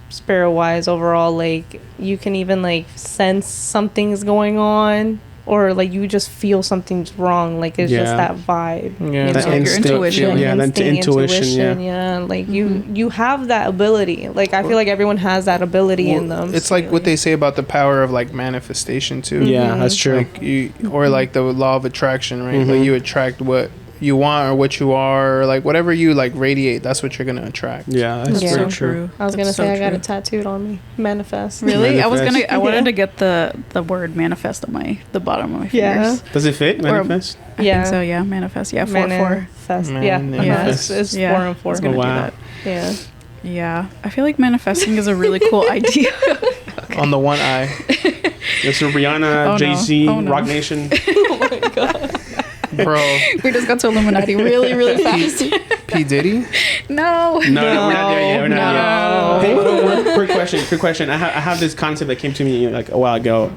spirit wise overall, like you can even like sense something's going on, or like you just feel something's wrong, like it's just that vibe. Yeah, it's like your intuition. Yeah, that intuition. Yeah, like you have that ability. Like I feel like everyone has that ability in them. It's like what they say about the power of like manifestation too. Yeah, that's true. Like or like the law of attraction, right? Like you attract what you want or what you are, or like whatever you like radiate, that's what you're gonna attract. Yeah, that's so true. I was gonna say I got it tattooed on me. Manifest. Really? I wanted to get the word manifest on the bottom of my fingers. Does it fit? Manifest? I think so, yeah. Manifest. Yeah, 4-4. Manifest. It's 4 and 4. Do that. Yeah. Yeah. I feel like manifesting is a really cool idea. On the one eye. It's a Rihanna, Jay-Z, Rock Nation. Oh my god. Bro, we just got to Illuminati really, really fast. P. Diddy? No, we're not there yet. We're not yet. Hey, quick question. I have this concept that came to me like a while ago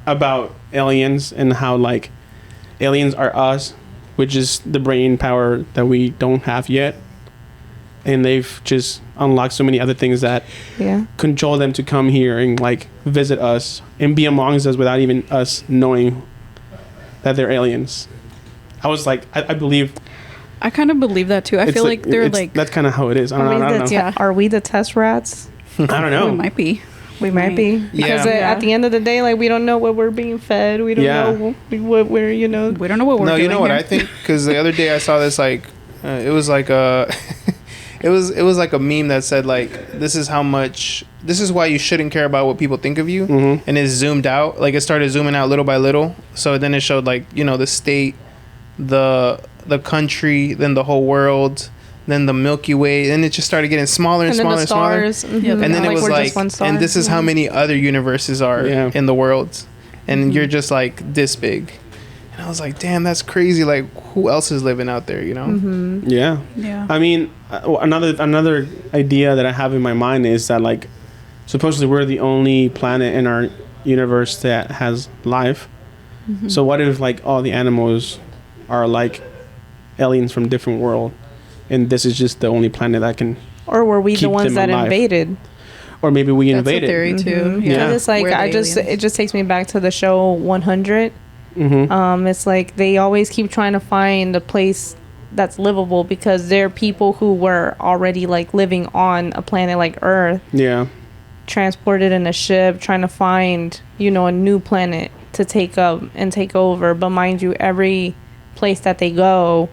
about aliens and how like aliens are us, which is the brain power that we don't have yet, and they've just unlocked so many other things that control them to come here and like visit us and be amongst us without even us knowing that they're aliens. I was like, I believe. I kind of believe that too. I feel like they're like. That's kind of how it is. I don't know. Yeah. Are we the test rats? I don't know. We might be. We might be. Because at the end of the day, like we don't know what we're being fed. We don't know what we're, We don't know what we're doing. No, you know what I think? Because the other day I saw this like, it was like a. It was like a meme that said like, this is why you shouldn't care about what people think of you. And it zoomed out, like it started zooming out little by little. So then it showed like, the state, the country, then the whole world, then the Milky Way, and it just started getting smaller and smaller and smaller. And then it was like, and this is how many other universes are in the world, and you're just like this big. And I was like, damn, that's crazy. Like, who else is living out there, Yeah. I mean, another idea that I have in my mind is that, like, supposedly we're the only planet in our universe that has life. So what if, like, all the animals are, like, aliens from different world, and this is just the only planet that can Or were we the ones that invaded? Or maybe we invaded. That's a theory, too. Yeah. It's like, it just takes me back to the show 100. It's like they always keep trying to find a place that's livable because there are people who were already like living on a planet like Earth, transported in a ship, trying to find a new planet to take up and take over. But mind you, every place that they go,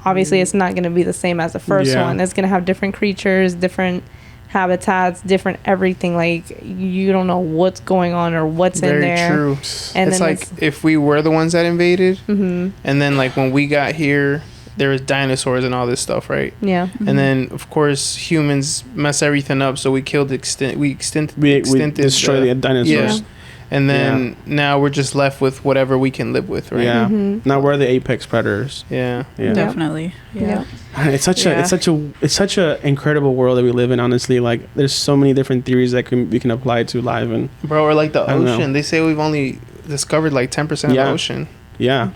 obviously it's not going to be the same as the first one. It's going to have different creatures, different habitats, different everything. Like you don't know what's going on or what's in there. Very true. And it's like if we were the ones that invaded, and then like when we got here, there was dinosaurs and all this stuff, right? Yeah. And then of course humans mess everything up, so we destroyed the dinosaurs. Yeah. And then now we're just left with whatever we can live with, right? Yeah. Now we're the apex predators. Yeah. Definitely. Yeah. It's such a incredible world that we live in. Honestly, like there's so many different theories that we can apply to life and. Bro, or like the ocean. They say we've only discovered like 10% of the ocean. Yeah.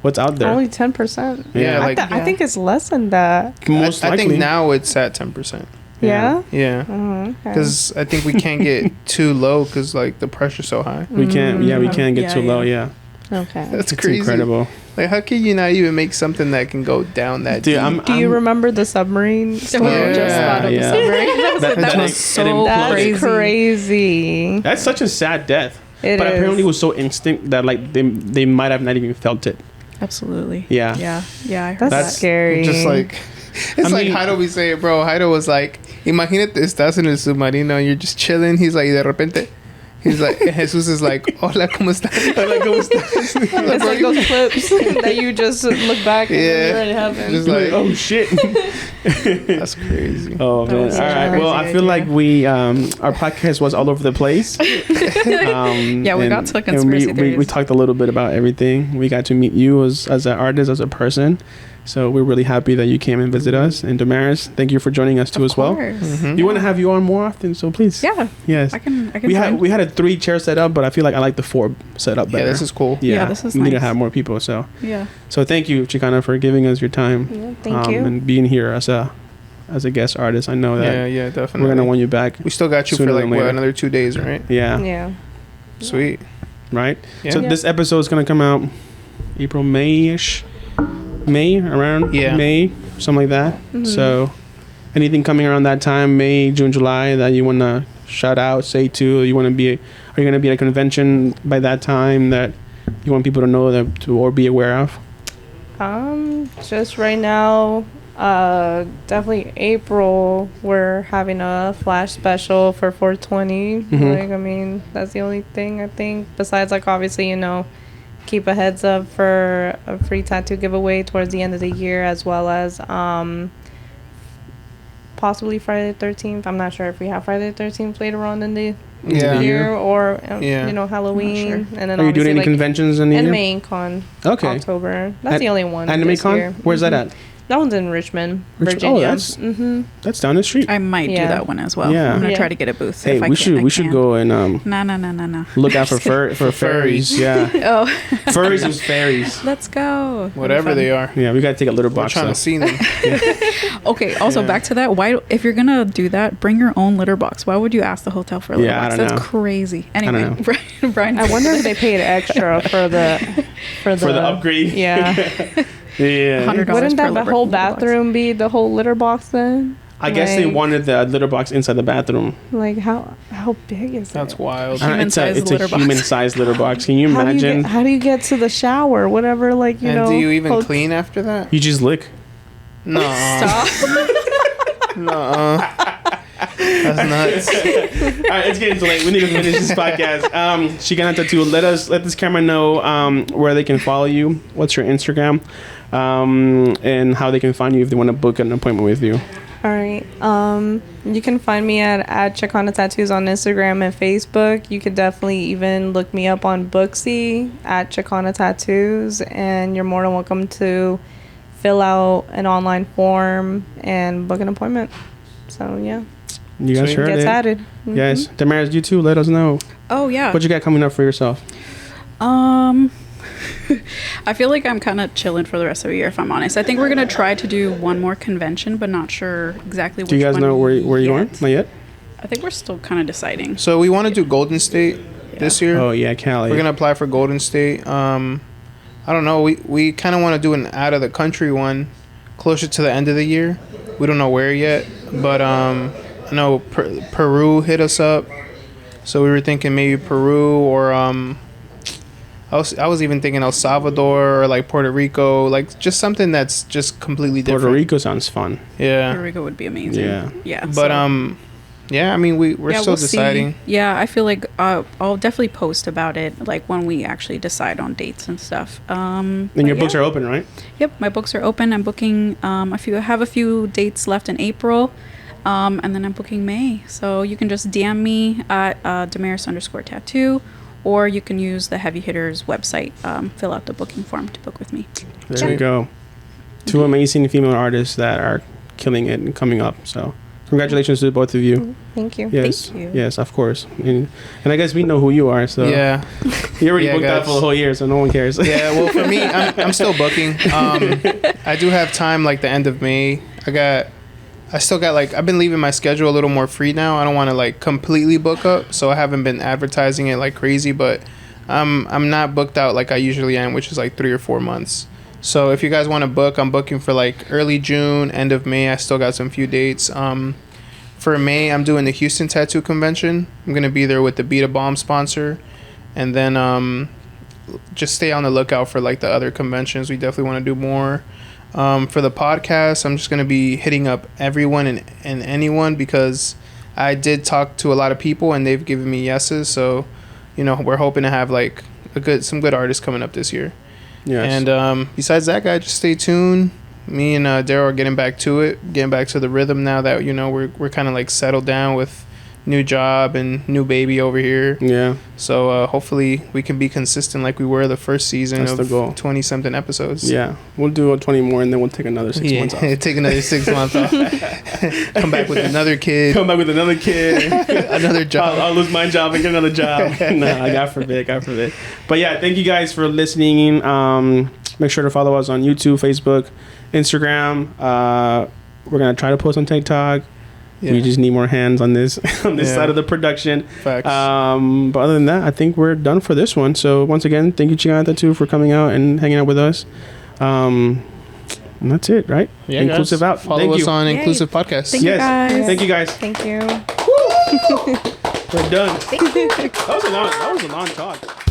What's out there? Only 10%. Yeah. I think it's less than that. Most likely. I think now it's at 10%. Yeah. Because I think we can't get too low because like the pressure's so high. We can't. Yeah, we can't get too low. Yeah. Okay. That's crazy. Incredible. Like, how can you not even make something that can go down that deep? Do you remember the submarine? That was so crazy. That's such a sad death. Apparently it was so instinct that like they might have not even felt it. Absolutely. Yeah. I heard that's scary. Just like it's like Heido be saying, bro. Heido was like, imagínate estás en el submarino and you're just chilling. He's like, de repente, he's like, Jesus is like, hola, ¿cómo estás? Hola, ¿cómo estás? It's like those clips that you just look back and you're in heaven. Just like, oh shit. That's crazy. Oh man. All right. Well, I feel like we our podcast was all over the place. We got to conspiracy theories. We talked a little bit about everything. We got to meet you as an artist, as a person. So we're really happy that you came and visit us. And Damaris, thank you for joining us too as well. We want to have you on more often, so please. Yeah. Yes. I can. We had a 3 chair set up, but I feel like I like the 4 setup better. Yeah, this is cool. Yeah, this is we nice. need to have more people. So yeah. So thank you, Chicana, for giving us your time. Yeah, thank you. And being here as a guest artist. I know that. Yeah, definitely. We're gonna want you back. We still got you for like another 2 days, right? Yeah. Yeah. Sweet. right? Yeah. So this episode is gonna come out April, May-ish, around May, something like that. Mm-hmm. So anything coming around that time, May, June, July, that you wanna shout out, say to, are you gonna be at a convention by that time that you want people to know that to or be aware of? Just right now, definitely April, we're having a flash special for 420. Mm-hmm. Like, I mean, that's the only thing I think. Besides, like, obviously, you know, keep a heads up for a free tattoo giveaway towards the end of the year, as well as possibly Friday the 13th. I'm not sure if we have Friday the 13th later on in the year or you know, Halloween. Sure. And then are you doing any conventions in the year? Anime Con. Okay. October. That's the only one. Anime Con? Year. Where's that at? That one's in Richmond, Virginia. Oh, that's down the street. I might do that one as well. Yeah. I'm gonna try to get a booth. Hey, if we should go and No. look out for furries. Yeah. Oh. Furries and fairies. Let's go. Whatever they are. Yeah, we gotta take a litter box. We're trying to see them. Okay. Also, back to that. Why, if you're gonna do that, bring your own litter box. Why would you ask the hotel for a litter box? That's crazy. Anyway, Brian. I wonder if they paid extra for the upgrade. Yeah. Yeah. Wouldn't that the whole bathroom be the whole litter box then? I guess they wanted the litter box inside the bathroom. Like how big is That's it? wild. It's a human-sized litter box. Can you imagine? How do you get to the shower? Whatever, like, you know. And do you even clean after that? You just lick. No. Stop. No. That's nuts. All right, it's getting too late. We need to finish this podcast. Chicana Tattoo, let this camera know where they can follow you. What's your Instagram? And how they can find you if they want to book an appointment with you. All right. You can find me at Chicana Tattoos on Instagram and Facebook. You could definitely even look me up on Booksy at Chicana Tattoos, and you're more than welcome to fill out an online form and book an appointment. So yeah. You guys heard it. Added. Mm-hmm. Yes. Damaris, you too. Let us know. Oh yeah. What you got coming up for yourself? I feel like I'm kind of chilling for the rest of the year, if I'm honest. I think we're gonna try to do one more convention, but not sure exactly. Do you guys know where you're going? Not yet. I think we're still kind of deciding. So we want to do Golden State this year. Oh yeah, Cali. We're gonna apply for Golden State. I don't know. We kind of want to do an out of the country one, closer to the end of the year. We don't know where yet, but I know Peru hit us up, so we were thinking maybe Peru or I was even thinking El Salvador or like Puerto Rico, like just something that's just completely different. Puerto Rico sounds fun. Yeah, Puerto Rico would be amazing. Yeah. But yeah, I mean we're still deciding. See. Yeah, I feel like I'll definitely post about it like when we actually decide on dates and stuff. And your books are open, right? Yep, my books are open. I'm booking a few dates left in April. And then I'm booking May. So you can just DM me at Damaris_tattoo, or you can use the Heavy Hitters website, fill out the booking form to book with me. There we go. Two amazing female artists that are killing it and coming up. So congratulations to both of you. Thank you. Yes, Thank you. Yes, of course. And I guess we know who you are. So yeah, you already booked out for the whole year, so no one cares. Yeah, well, for me, I'm still booking. I do have time like the end of May. I still got like, I've been leaving my schedule a little more free now. I don't want to like completely book up, so I haven't been advertising it like crazy, but I'm not booked out like I usually am, which is like 3 or 4 months. So if you guys want to book, I'm booking for like early June, end of May. I still got some few dates. For May, I'm doing the Houston Tattoo Convention. I'm going to be there with the Beat a Bomb sponsor. And then just stay on the lookout for like the other conventions. We definitely want to do more. For the podcast, I'm just going to be hitting up everyone and anyone, because I did talk to a lot of people and they've given me yeses. So, you know, we're hoping to have like some good artists coming up this year. Yes. And besides that, guys, just stay tuned. Me and Daryl are getting back to the rhythm now that, you know, we're kind of like settled down with new job and new baby over here. Yeah. So hopefully we can be consistent like we were the first season. That's of 20-something episodes. Yeah. We'll do 20 more and then we'll take another 6 months off. Take another 6 months off. Come back with another kid. Another job. I'll lose my job and get another job. No, God forbid. But yeah, thank you guys for listening. Make sure to follow us on YouTube, Facebook, Instagram. We're going to try to post on TikTok. We just need more hands on this side of the production. Facts. But other than that, I think we're done for this one. So once again, thank you, Chicana Tattoo, for coming out and hanging out with us. And that's it, right? Yeah, Inclusive guys. out. Follow us on Inclusive Podcast. Thank you guys. Thank you guys. Thank you. We're done. Thank you. That was a long talk.